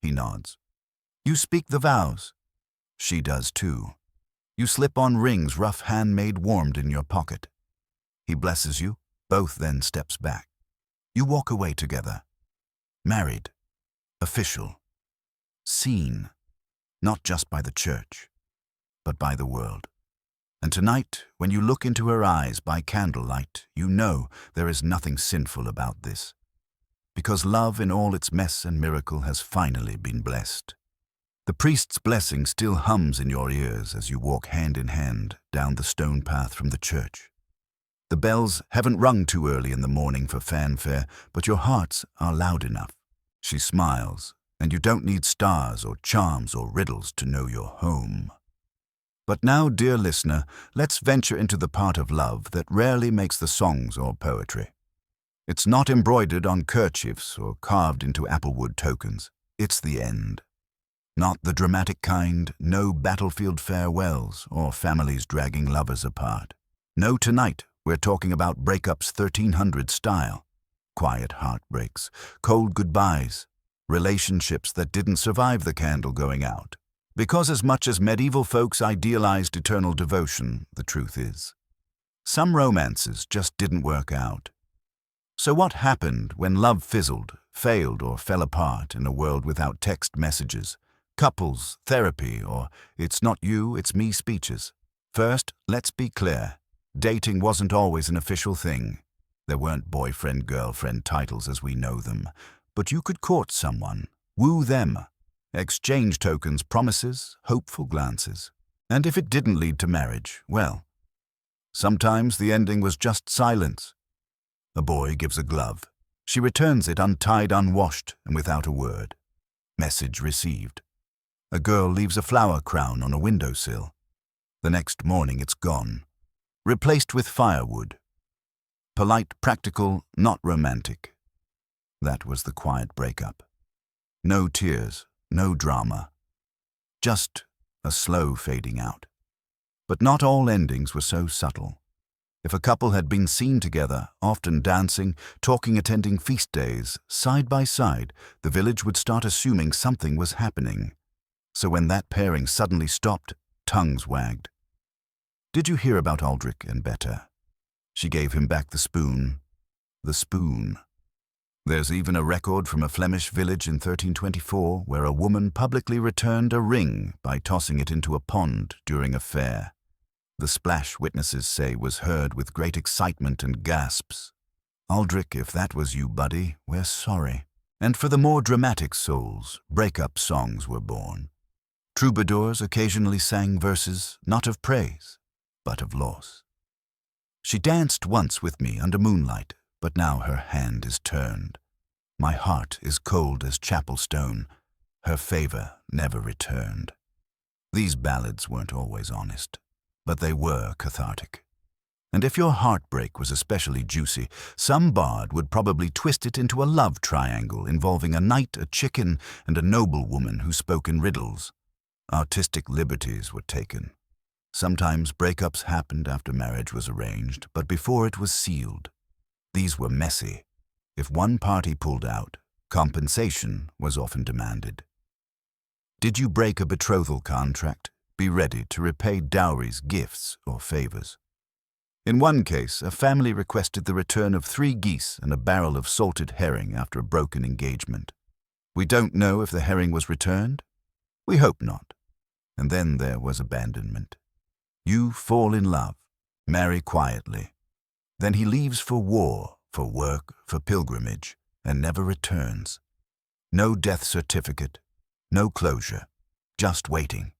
He nods. You speak the vows. She does too. You slip on rings rough handmade warmed in your pocket. He blesses you, both then steps back. You walk away together. Married. Official. Seen. Not just by the church, but by the world. And tonight, when you look into her eyes by candlelight, you know there is nothing sinful about this. Because love in all its mess and miracle has finally been blessed. The priest's blessing still hums in your ears as you walk hand in hand down the stone path from the church. The bells haven't rung too early in the morning for fanfare, but your hearts are loud enough. She smiles, and you don't need stars or charms or riddles to know you're home. But now, dear listener, let's venture into the part of love that rarely makes the songs or poetry. It's not embroidered on kerchiefs or carved into applewood tokens. It's the end. Not the dramatic kind, no battlefield farewells or families dragging lovers apart. No, tonight we're talking about breakups 1300 style. Quiet heartbreaks, cold goodbyes, relationships that didn't survive the candle going out. Because as much as medieval folks idealized eternal devotion, the truth is, some romances just didn't work out. So what happened when love fizzled, failed, or fell apart in a world without text messages, couples, therapy, or it's not you, it's me speeches? First, let's be clear. Dating wasn't always an official thing. There weren't boyfriend-girlfriend titles as we know them. But you could court someone, woo them, exchange tokens, promises, hopeful glances. And if it didn't lead to marriage, well, sometimes the ending was just silence. A boy gives a glove. She returns it untied, unwashed, and without a word. Message received. A girl leaves a flower crown on a windowsill. The next morning it's gone, replaced with firewood. Polite, practical, not romantic. That was the quiet breakup. No tears, no drama. Just a slow fading out. But not all endings were so subtle. If a couple had been seen together, often dancing, talking, attending feast days, side by side, the village would start assuming something was happening. So when that pairing suddenly stopped, tongues wagged. Did you hear about Aldrich and Beta? She gave him back the spoon. The spoon. There's even a record from a Flemish village in 1324 where a woman publicly returned a ring by tossing it into a pond during a fair. The splash, witnesses say, was heard with great excitement and gasps. Aldrich, if that was you, buddy, we're sorry. And for the more dramatic souls, breakup songs were born. Troubadours occasionally sang verses not of praise, but of loss. She danced once with me under moonlight, but now her hand is turned. My heart is cold as chapel stone. Her favor never returned. These ballads weren't always honest, but they were cathartic. And if your heartbreak was especially juicy, some bard would probably twist it into a love triangle involving a knight, a chicken, and a noblewoman who spoke in riddles. Artistic liberties were taken. Sometimes breakups happened after marriage was arranged, but before it was sealed. These were messy. If one party pulled out, compensation was often demanded. Did you break a betrothal contract? Be ready to repay dowries, gifts, or favors. In one case, a family requested the return of 3 geese and a barrel of salted herring after a broken engagement. We don't know if the herring was returned. We hope not. And then there was abandonment. You fall in love, marry quietly. Then he leaves for war, for work, for pilgrimage, and never returns. No death certificate, no closure, just waiting.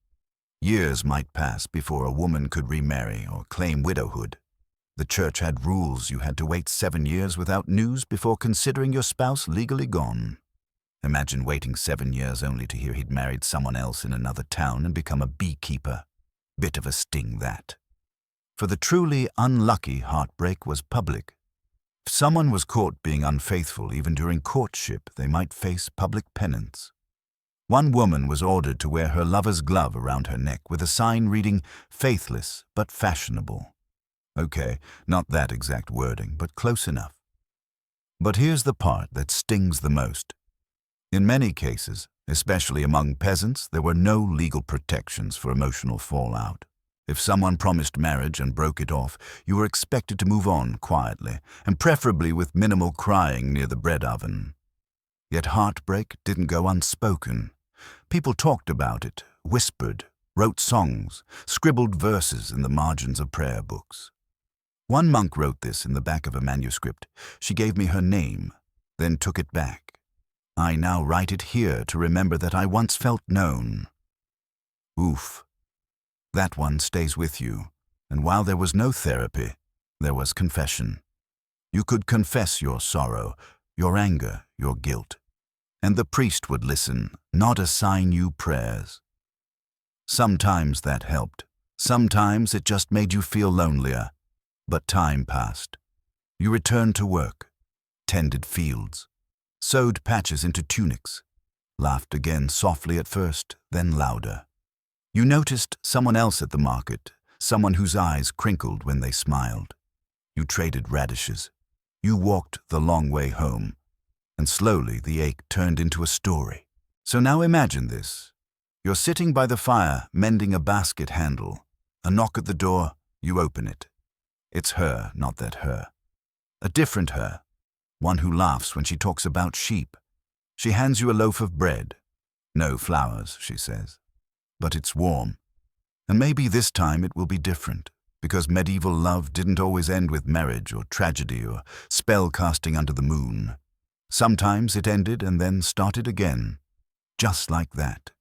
Years might pass before a woman could remarry or claim widowhood. The church had rules. You had to wait 7 years without news before considering your spouse legally gone. Imagine waiting 7 years only to hear he'd married someone else in another town and become a beekeeper. Bit of a sting, that. For the truly unlucky, heartbreak was public. If someone was caught being unfaithful even during courtship, they might face public penance. One woman was ordered to wear her lover's glove around her neck with a sign reading, "Faithless but fashionable." Okay, not that exact wording, but close enough. But here's the part that stings the most. In many cases, especially among peasants, there were no legal protections for emotional fallout. If someone promised marriage and broke it off, you were expected to move on quietly, and preferably with minimal crying near the bread oven. Yet heartbreak didn't go unspoken. People talked about it, whispered, wrote songs, scribbled verses in the margins of prayer books. One monk wrote this in the back of a manuscript. She gave me her name, then took it back. I now write it here to remember that I once felt known. Oof. That one stays with you, and while there was no therapy, there was confession. You could confess your sorrow, your anger, your guilt, and the priest would listen, not assign you prayers. Sometimes that helped. Sometimes it just made you feel lonelier. But time passed. You returned to work, tended fields, sewed patches into tunics, laughed again softly at first, then louder. You noticed someone else at the market, someone whose eyes crinkled when they smiled. You traded radishes. You walked the long way home, and slowly the ache turned into a story. So now imagine this. You're sitting by the fire, mending a basket handle. A knock at the door, you open it. It's her, not that her. A different her. One who laughs when she talks about sheep. She hands you a loaf of bread. No flowers, she says. But it's warm. And maybe this time it will be different, because medieval love didn't always end with marriage or tragedy or spell casting under the moon. Sometimes it ended and then started again. Just like that.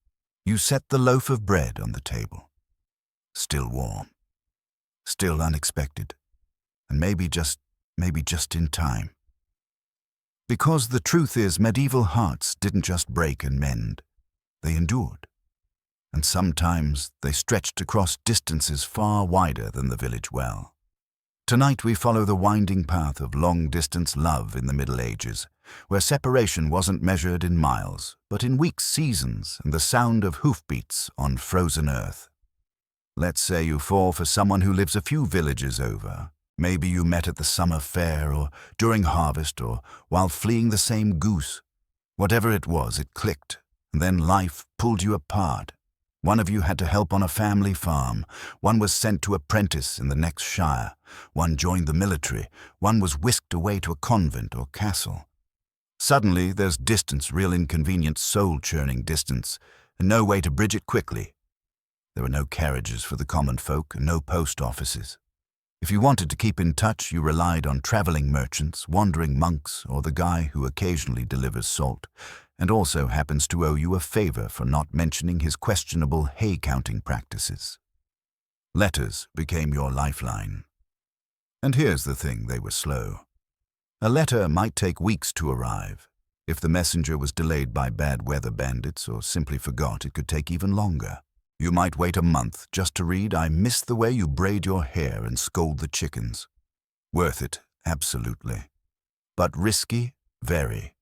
You set the loaf of bread on the table. Still warm. Still unexpected. And maybe just in time. Because the truth is, medieval hearts didn't just break and mend. They endured. And sometimes they stretched across distances far wider than the village well. Tonight we follow the winding path of long-distance love in the Middle Ages, where separation wasn't measured in miles, but in weeks, seasons, and the sound of hoofbeats on frozen earth. Let's say you fall for someone who lives a few villages over. Maybe you met at the summer fair, or during harvest, or while fleeing the same goose. Whatever it was, it clicked, and then life pulled you apart. One of you had to help on a family farm. One was sent to apprentice in the next shire. One joined the military. One was whisked away to a convent or castle. Suddenly, there's distance, real inconvenient, soul-churning distance, and no way to bridge it quickly. There were no carriages for the common folk and no post offices. If you wanted to keep in touch, you relied on traveling merchants, wandering monks, or the guy who occasionally delivers salt, and also happens to owe you a favor for not mentioning his questionable hay-counting practices. Letters became your lifeline. And here's the thing, they were slow. A letter might take weeks to arrive. If the messenger was delayed by bad weather bandits or simply forgot, it could take even longer. You might wait a month just to read, "I miss the way you braid your hair and scold the chickens." Worth it, absolutely. But risky, very.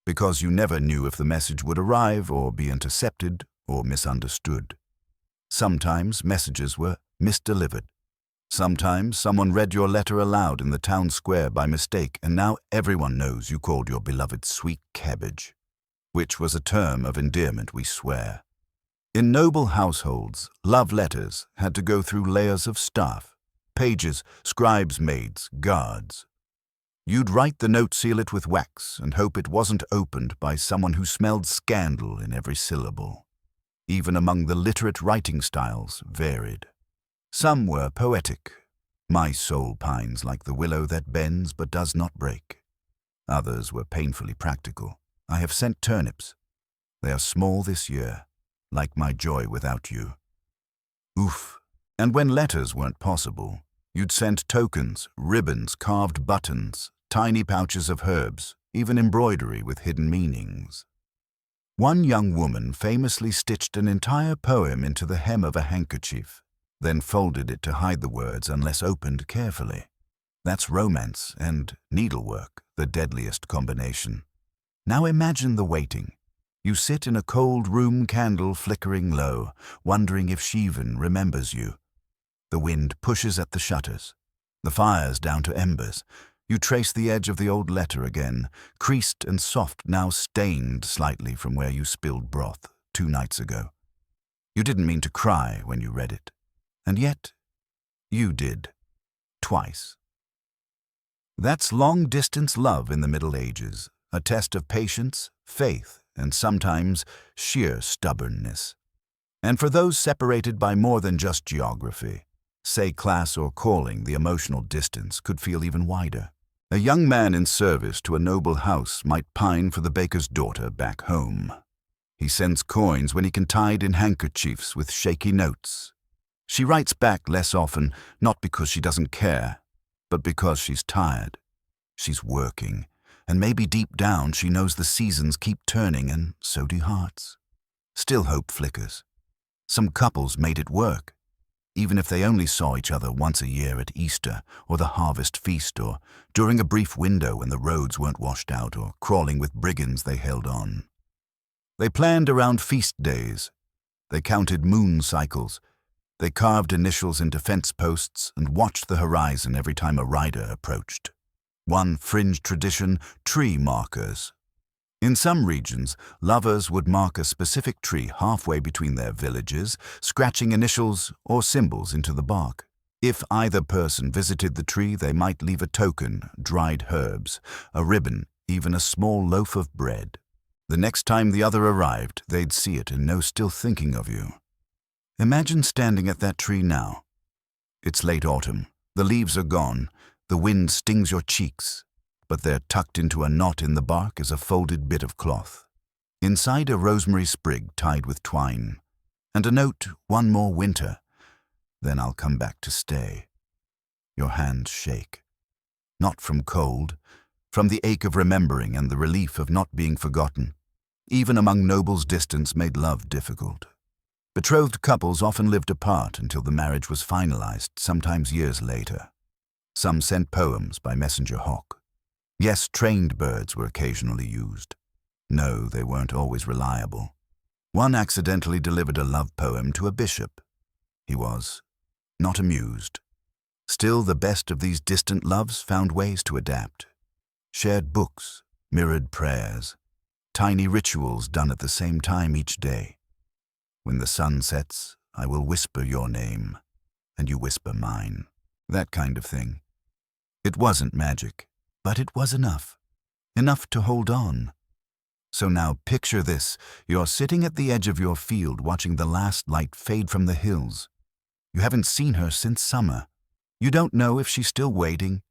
Because you never knew if the message would arrive or be intercepted or misunderstood. Sometimes messages were misdelivered. Sometimes someone read your letter aloud in the town square by mistake, and now everyone knows you called your beloved sweet cabbage, which was a term of endearment, we swear. In noble households, love letters had to go through layers of staff, pages, scribes' maids, guards. You'd write the note, seal it with wax, and hope it wasn't opened by someone who smelled scandal in every syllable. Even among the literate writing styles varied. Some were poetic. "My soul pines like the willow that bends but does not break." Others were painfully practical. "I have sent turnips. They are small this year, like my joy without you." Oof. And when letters weren't possible, you'd send tokens, ribbons, carved buttons, tiny pouches of herbs, even embroidery with hidden meanings. One young woman famously stitched an entire poem into the hem of a handkerchief, then folded it to hide the words unless opened carefully. That's romance and needlework, the deadliest combination. Now imagine the waiting. You sit in a cold room, candle flickering low, wondering if she even remembers you. The wind pushes at the shutters. The fire's down to embers. You trace the edge of the old letter again, creased and soft, now stained slightly from where you spilled broth 2 nights ago. You didn't mean to cry when you read it. And yet, you did. Twice. That's long-distance love in the Middle Ages, a test of patience, faith, and sometimes sheer stubbornness. And for those separated by more than just geography, say class or calling, the emotional distance could feel even wider. A young man in service to a noble house might pine for the baker's daughter back home. He sends coins when he can tie in handkerchiefs with shaky notes. She writes back less often, not because she doesn't care, but because she's tired. She's working, and maybe deep down she knows the seasons keep turning, and so do hearts. Still hope flickers. Some couples made it work, even if they only saw each other once a year at Easter or the harvest feast, or during a brief window when the roads weren't washed out, or crawling with brigands they held on. They planned around feast days. They counted moon cycles. They carved initials into fence posts and watched the horizon every time a rider approached. One fringe tradition, tree markers. In some regions, lovers would mark a specific tree halfway between their villages, scratching initials or symbols into the bark. If either person visited the tree, they might leave a token, dried herbs, a ribbon, even a small loaf of bread. The next time the other arrived, they'd see it and know still thinking of you. Imagine standing at that tree now. It's late autumn, the leaves are gone, the wind stings your cheeks, but they're tucked into a knot in the bark as a folded bit of cloth. Inside a rosemary sprig tied with twine, and a note, one more winter, then I'll come back to stay. Your hands shake. Not from cold, from the ache of remembering and the relief of not being forgotten. Even among nobles, distance made love difficult. Betrothed couples often lived apart until the marriage was finalized, sometimes years later. Some sent poems by messenger hawk. Yes, trained birds were occasionally used. No, they weren't always reliable. One accidentally delivered a love poem to a bishop. He was not amused. Still, the best of these distant loves found ways to adapt. Shared books, mirrored prayers, tiny rituals done at the same time each day. When the sun sets, I will whisper your name, and you whisper mine. That kind of thing. It wasn't magic, but it was enough. Enough to hold on. So now picture this. You're sitting at the edge of your field watching the last light fade from the hills. You haven't seen her since summer. You don't know if she's still waiting,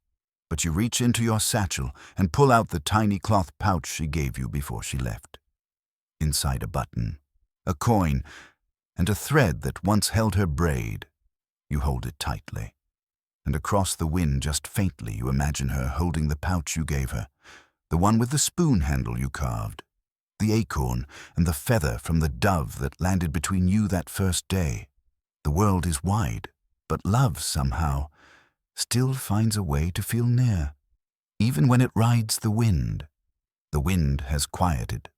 but you reach into your satchel and pull out the tiny cloth pouch she gave you before she left. Inside a button, a coin, and a thread that once held her braid. You hold it tightly, and across the wind just faintly you imagine her holding the pouch you gave her, the one with the spoon handle you carved, the acorn and the feather from the dove that landed between you that first day. The world is wide, but love somehow still finds a way to feel near, even when it rides the wind. The wind has quieted.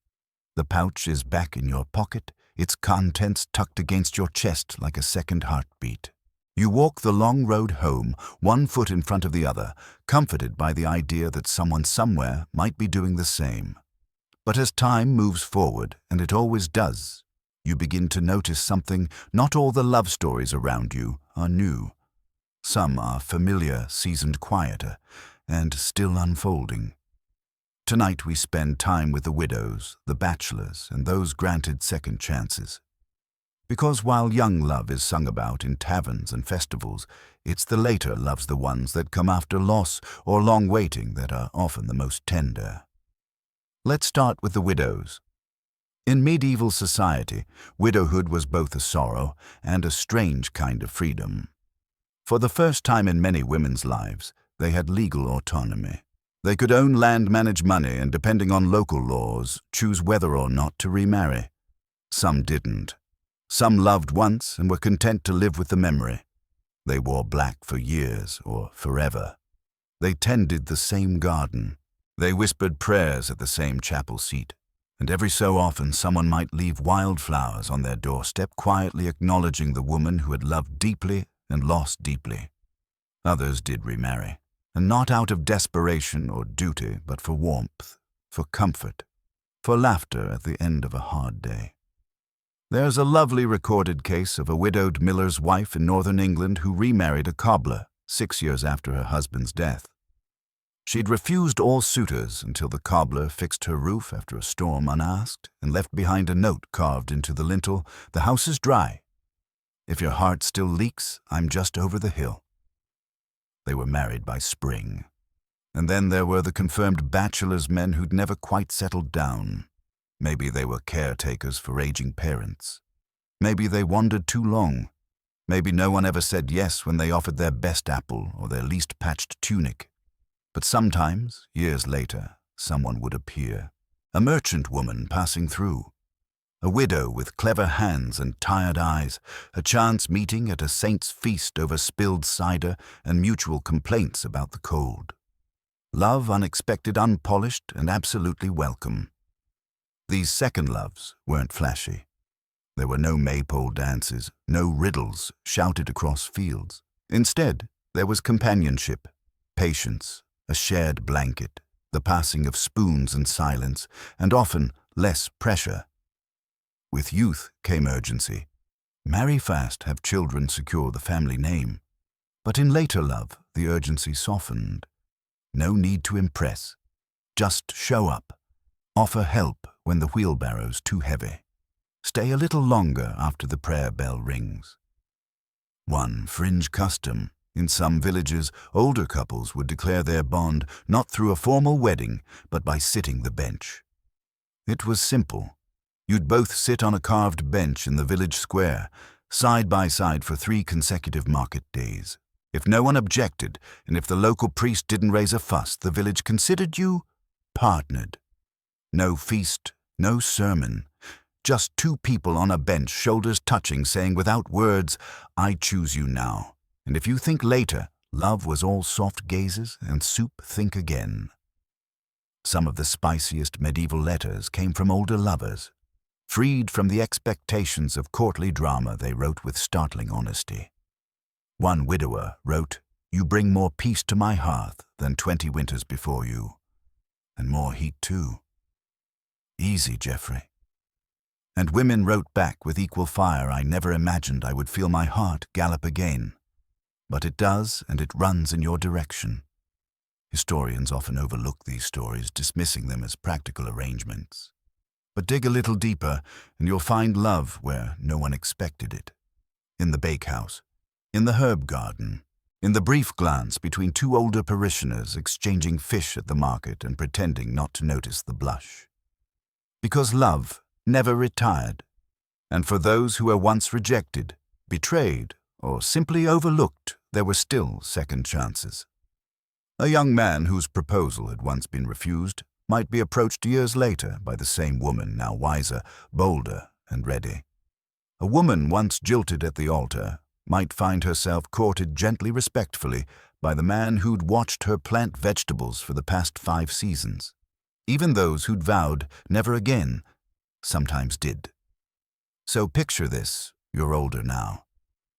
The pouch is back in your pocket, its contents tucked against your chest like a second heartbeat. You walk the long road home, one foot in front of the other, comforted by the idea that someone somewhere might be doing the same. But as time moves forward, and it always does, you begin to notice something. Not all the love stories around you are new. Some are familiar, seasoned, quieter, and still unfolding. Tonight we spend time with the widows, the bachelors, and those granted second chances. Because while young love is sung about in taverns and festivals, it's the later loves, the ones that come after loss or long waiting, that are often the most tender. Let's start with the widows. In medieval society, widowhood was both a sorrow and a strange kind of freedom. For the first time in many women's lives, they had legal autonomy. They could own land, manage money, and depending on local laws, choose whether or not to remarry. Some didn't. Some loved once and were content to live with the memory. They wore black for years or forever. They tended the same garden. They whispered prayers at the same chapel seat. And every so often someone might leave wildflowers on their doorstep, quietly acknowledging the woman who had loved deeply and lost deeply. Others did remarry. And not out of desperation or duty, but for warmth, for comfort, for laughter at the end of a hard day. There's a lovely recorded case of a widowed miller's wife in northern England who remarried a cobbler 6 years after her husband's death. She'd refused all suitors until the cobbler fixed her roof after a storm unasked and left behind a note carved into the lintel, "The house is dry. If your heart still leaks, I'm just over the hill." They were married by spring. And then there were the confirmed bachelor's men who'd never quite settled down. Maybe they were caretakers for aging parents. Maybe they wandered too long. Maybe no one ever said yes when they offered their best apple or their least patched tunic. But sometimes, years later, someone would appear. A merchant woman passing through. A widow with clever hands and tired eyes. A chance meeting at a saint's feast over spilled cider and mutual complaints about the cold. Love unexpected, unpolished, and absolutely welcome. These second loves weren't flashy. There were no maypole dances, no riddles shouted across fields. Instead, there was companionship, patience, a shared blanket, the passing of spoons in silence, and often less pressure. With youth came urgency. Marry fast, have children, secure the family name. But in later love, the urgency softened. No need to impress. Just show up. Offer help when the wheelbarrow's too heavy. Stay a little longer after the prayer bell rings. One fringe custom. In some villages, older couples would declare their bond not through a formal wedding, but by sitting the bench. It was simple. You'd both sit on a carved bench in the village square, side by side for 3 consecutive market days. If no one objected, and if the local priest didn't raise a fuss, the village considered you partnered. No feast, no sermon. Just 2 people on a bench, shoulders touching, saying without words, "I choose you now." And if you think later, love was all soft gazes and soup, think again. Some of the spiciest medieval letters came from older lovers. Freed from the expectations of courtly drama, they wrote with startling honesty. One widower wrote, "You bring more peace to my hearth than 20 winters before you. And more heat too. Easy, Geoffrey." And women wrote back with equal fire, "I never imagined I would feel my heart gallop again. But it does, and it runs in your direction." Historians often overlook these stories, dismissing them as practical arrangements. But dig a little deeper, and you'll find love where no one expected it. In the bakehouse, in the herb garden, in the brief glance between 2 older parishioners exchanging fish at the market and pretending not to notice the blush. Because love never retired, and for those who were once rejected, betrayed, or simply overlooked, there were still second chances. A young man whose proposal had once been refused might be approached years later by the same woman, now wiser, bolder, and ready. A woman once jilted at the altar might find herself courted gently, respectfully, by the man who'd watched her plant vegetables for the past 5 seasons. Even those who'd vowed never again sometimes did. So picture this: you're older now.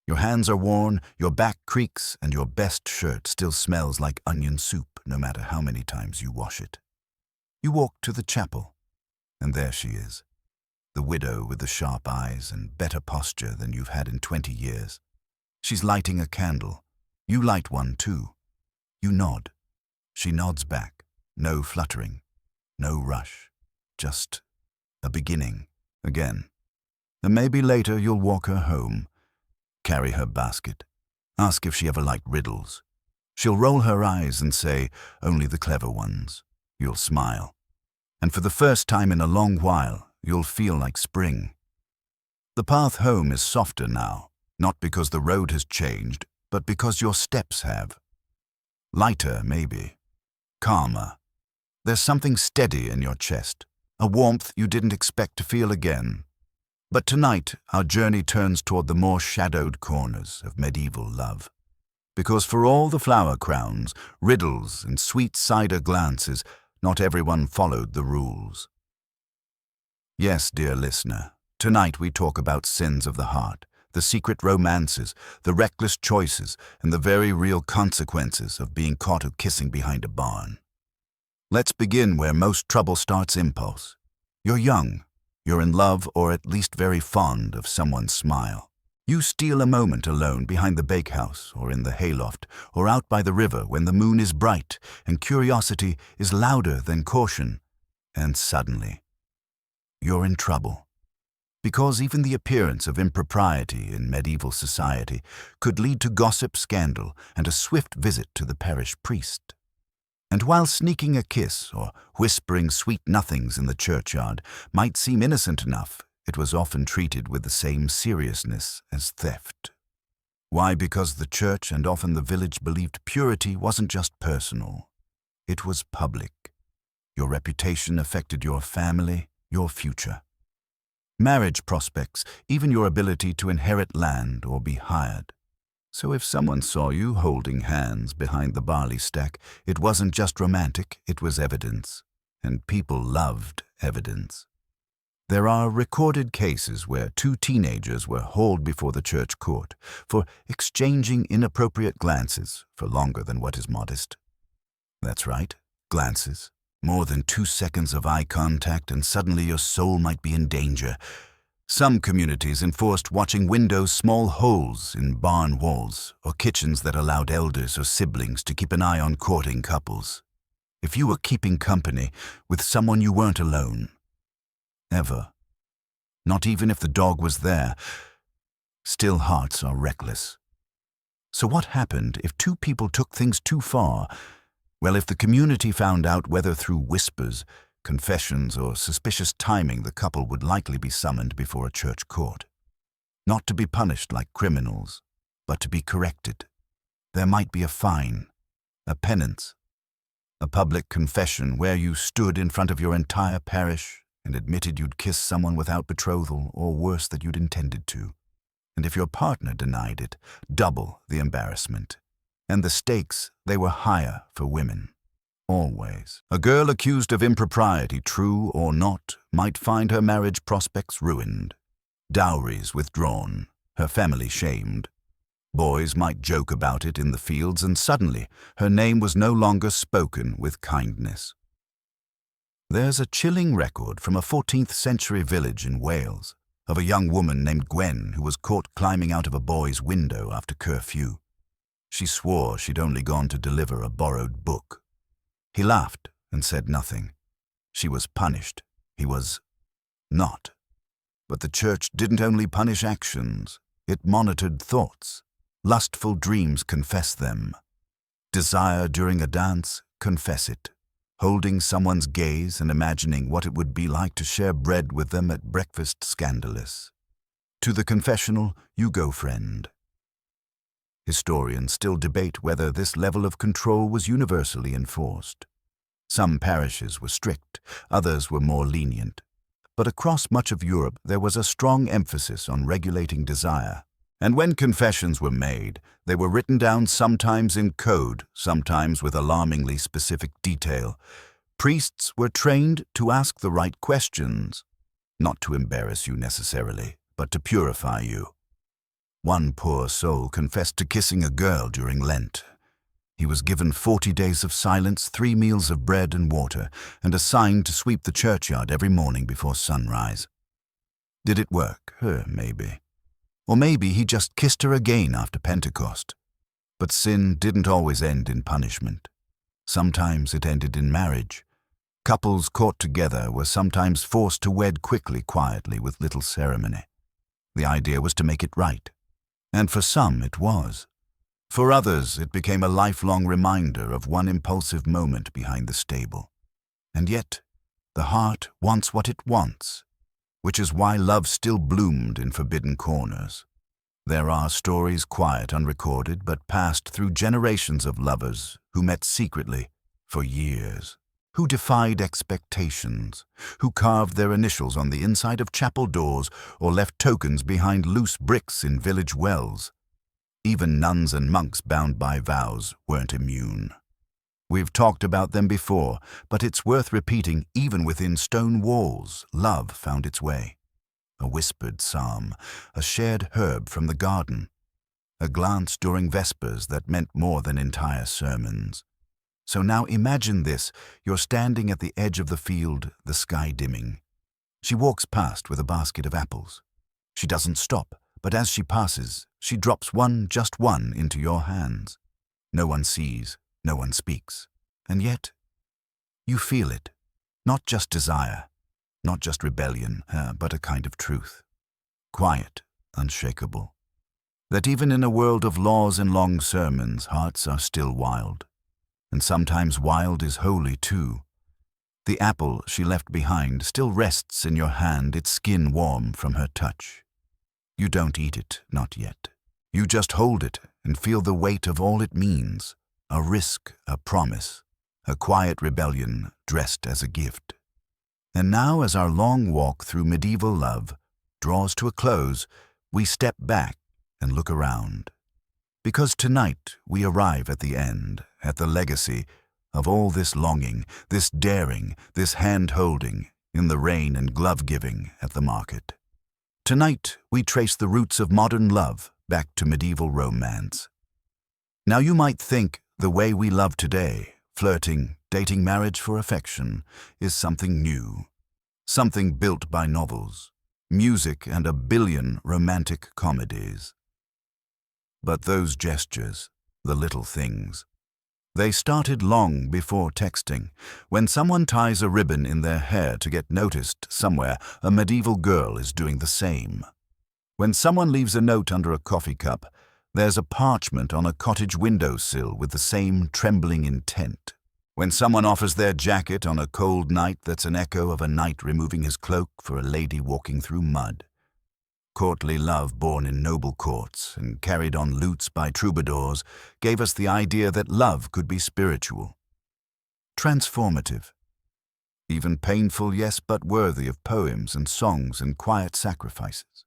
Your hands are worn, your back creaks, and your best shirt still smells like onion soup no matter how many times you wash it. You walk to the chapel, and there she is, the widow with the sharp eyes and better posture than you've had in 20 years. She's lighting a candle. You light one too. You nod. She nods back. No fluttering, no rush, just a beginning again. And maybe later you'll walk her home, carry her basket, ask if she ever liked riddles. She'll roll her eyes and say, "Only the clever ones." You'll smile. And for the first time in a long while, you'll feel like spring. The path home is softer now, not because the road has changed, but because your steps have. Lighter, maybe. Calmer. There's something steady in your chest, a warmth you didn't expect to feel again. But tonight, our journey turns toward the more shadowed corners of medieval love. Because for all the flower crowns, riddles, and sweet cider glances, not everyone followed the rules. Yes, dear listener, tonight we talk about sins of the heart, the secret romances, the reckless choices, and the very real consequences of being caught kissing behind a barn. Let's begin where most trouble starts: impulse. You're young, You're in love or at least very fond of someone's smile. You steal a moment alone behind the bakehouse or in the hayloft or out by the river when the moon is bright and curiosity is louder than caution, and suddenly you're in trouble. Because even the appearance of impropriety in medieval society could lead to gossip, scandal, and a swift visit to the parish priest. And while sneaking a kiss or whispering sweet nothings in the churchyard might seem innocent enough, it was often treated with the same seriousness as theft. Why? Because the church and often the village believed purity wasn't just personal. It was public. Your reputation affected your family, your future. Marriage prospects, even your ability to inherit land or be hired. So if someone saw you holding hands behind the barley stack, it wasn't just romantic, it was evidence. And people loved evidence. There are recorded cases where 2 teenagers were hauled before the church court for exchanging inappropriate glances for longer than what is modest. That's right, glances. More than 2 seconds of eye contact and suddenly your soul might be in danger. Some communities enforced watching windows, small holes in barn walls, or kitchens that allowed elders or siblings to keep an eye on courting couples. If you were keeping company with someone, you weren't alone. Ever. Not even if the dog was there. Still, hearts are reckless. So what happened if 2 people took things too far? Well, if the community found out, whether through whispers, confessions, or suspicious timing, the couple would likely be summoned before a church court. Not to be punished like criminals, but to be corrected. There might be a fine, a penance, a public confession where you stood in front of your entire parish and admitted you'd kissed someone without betrothal, or worse, that you'd intended to. And if your partner denied it, double the embarrassment. And the stakes, they were higher for women. Always. A girl accused of impropriety, true or not, might find her marriage prospects ruined. Dowries withdrawn, her family shamed. Boys might joke about it in the fields, and suddenly her name was no longer spoken with kindness. There's a chilling record from a 14th century village in Wales of a young woman named Gwen who was caught climbing out of a boy's window after curfew. She swore she'd only gone to deliver a borrowed book. He laughed and said nothing. She was punished. He was not. But the church didn't only punish actions, it monitored thoughts. Lustful dreams, confess them. Desire during a dance, confess it. Holding someone's gaze and imagining what it would be like to share bread with them at breakfast, scandalous. To the confessional, you go, friend. Historians still debate whether this level of control was universally enforced. Some parishes were strict, others were more lenient. But across much of Europe there was a strong emphasis on regulating desire. And when confessions were made, they were written down, sometimes in code, sometimes with alarmingly specific detail. Priests were trained to ask the right questions, not to embarrass you necessarily, but to purify you. One poor soul confessed to kissing a girl during Lent. He was given 40 days of silence, 3 meals of bread and water, and assigned to sweep the churchyard every morning before sunrise. Did it work? Maybe. Or maybe he just kissed her again after Pentecost. But sin didn't always end in punishment. Sometimes it ended in marriage. Couples caught together were sometimes forced to wed quickly, quietly, with little ceremony. The idea was to make it right. And for some it was. For others it became a lifelong reminder of one impulsive moment behind the stable. And yet, the heart wants what it wants, which is why love still bloomed in forbidden corners. There are stories, quiet, unrecorded, but passed through generations of lovers who met secretly for years, who defied expectations, who carved their initials on the inside of chapel doors or left tokens behind loose bricks in village wells. Even nuns and monks bound by vows weren't immune. We've talked about them before, but it's worth repeating. Even within stone walls, love found its way. A whispered psalm, a shared herb from the garden, a glance during Vespers that meant more than entire sermons. So now imagine this. You're standing at the edge of the field, the sky dimming. She walks past with a basket of apples. She doesn't stop, but as she passes, she drops one, just one, into your hands. No one sees, no one speaks, and yet you feel it. Not just desire, not just rebellion, but a kind of truth. Quiet, unshakable. That even in a world of laws and long sermons, hearts are still wild. And sometimes wild is holy too. The apple she left behind still rests in your hand, its skin warm from her touch. You don't eat it, not yet. You just hold it and feel the weight of all it means, a risk, a promise, a quiet rebellion dressed as a gift. And now, as our long walk through medieval love draws to a close, we step back and look around. Because tonight we arrive at the end, at the legacy of all this longing, this daring, this hand-holding, in the rain and glove-giving at the market. Tonight we trace the roots of modern love back to medieval romance. Now you might think the way we love today, flirting, dating, marriage for affection, is something new, something built by novels, music, and a billion romantic comedies. But those gestures, the little things, they started long before texting. When someone ties a ribbon in their hair to get noticed somewhere, a medieval girl is doing the same. When someone leaves a note under a coffee cup, there's a parchment on a cottage windowsill with the same trembling intent. When someone offers their jacket on a cold night, that's an echo of a knight removing his cloak for a lady walking through mud. Courtly love born in noble courts and carried on lutes by troubadours gave us the idea that love could be spiritual, transformative, even painful, yes, but worthy of poems and songs and quiet sacrifices.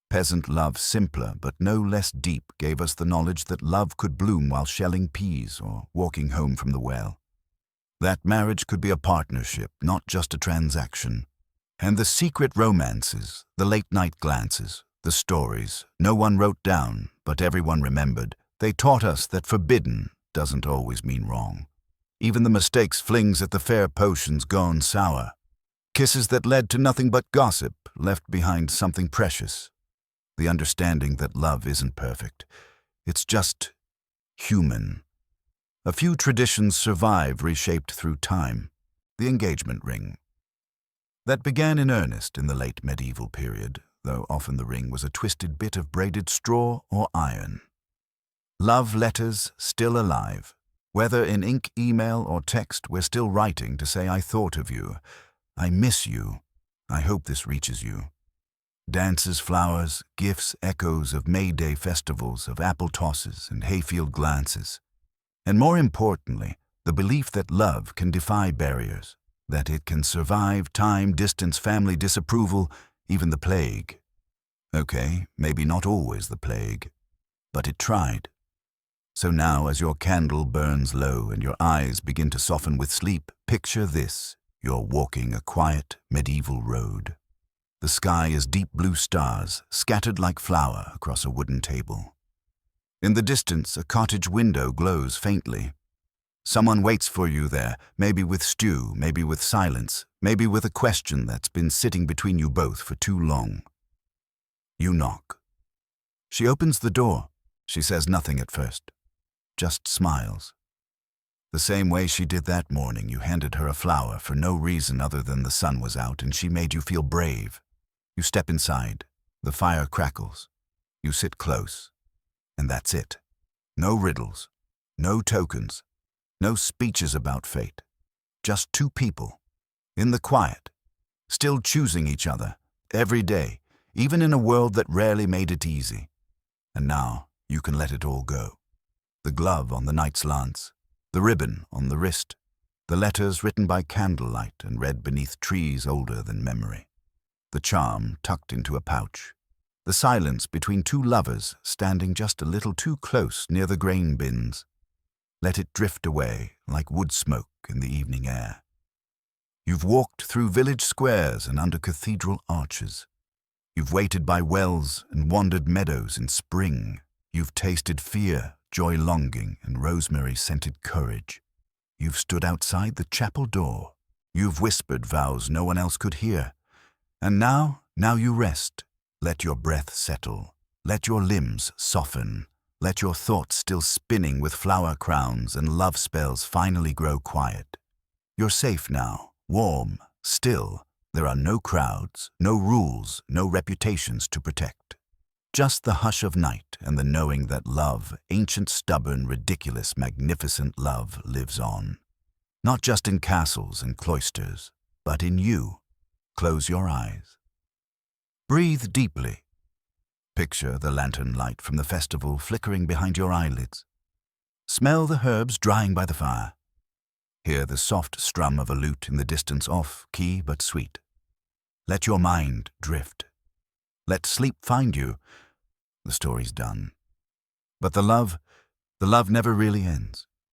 Peasant love, simpler but no less deep, gave us the knowledge that love could bloom while shelling peas or walking home from the well. That marriage could be a partnership, not just a transaction. And the secret romances, the late-night glances, the stories, no one wrote down, but everyone remembered. They taught us that forbidden doesn't always mean wrong. Even the mistakes, flings at the fair potions gone sour. Kisses that led to nothing but gossip, left behind something precious. The understanding that love isn't perfect. It's just human. A few traditions survive, reshaped through time. The engagement ring. That began in earnest in the late medieval period, though often the ring was a twisted bit of braided straw or iron. Love letters still alive. Whether in ink, email, or text, we're still writing to say, I thought of you, I miss you, I hope this reaches you. Dances, flowers, gifts, echoes of May Day festivals, of apple tosses and hayfield glances. And more importantly, the belief that love can defy barriers, that it can survive time, distance, family disapproval, even the plague. Okay, maybe not always the plague, but it tried. So now, as your candle burns low and your eyes begin to soften with sleep, picture this: you're walking a quiet medieval road. The sky is deep blue stars, scattered like flour across a wooden table. In the distance, a cottage window glows faintly. Someone waits for you there, maybe with stew, maybe with silence, maybe with a question that's been sitting between you both for too long. You knock. She opens the door. She says nothing at first, just smiles. The same way she did that morning. You handed her a flower for no reason other than the sun was out, and she made you feel brave. You step inside. The fire crackles. You sit close. And that's it. No riddles, no tokens. No speeches about fate, just two people, in the quiet, still choosing each other, every day, even in a world that rarely made it easy. And now you can let it all go. The glove on the knight's lance, the ribbon on the wrist, the letters written by candlelight and read beneath trees older than memory, the charm tucked into a pouch, the silence between two lovers standing just a little too close near the grain bins. Let it drift away like wood smoke in the evening air. You've walked through village squares and under cathedral arches. You've waited by wells and wandered meadows in spring. You've tasted fear, joy, longing, and rosemary-scented courage. You've stood outside the chapel door. You've whispered vows no one else could hear. And now you rest. Let your breath settle. Let your limbs soften. Let your thoughts still spinning with flower crowns and love spells finally grow quiet. You're safe now, warm, still. There are no crowds, no rules, no reputations to protect. Just the hush of night and the knowing that love, ancient, stubborn, ridiculous, magnificent love, lives on. Not just in castles and cloisters, but in you. Close your eyes. Breathe deeply. Picture the lantern light from the festival flickering behind your eyelids. Smell the herbs drying by the fire. Hear the soft strum of a lute in the distance, off key but sweet. Let your mind drift. Let sleep find you. The story's done. But the love never really ends.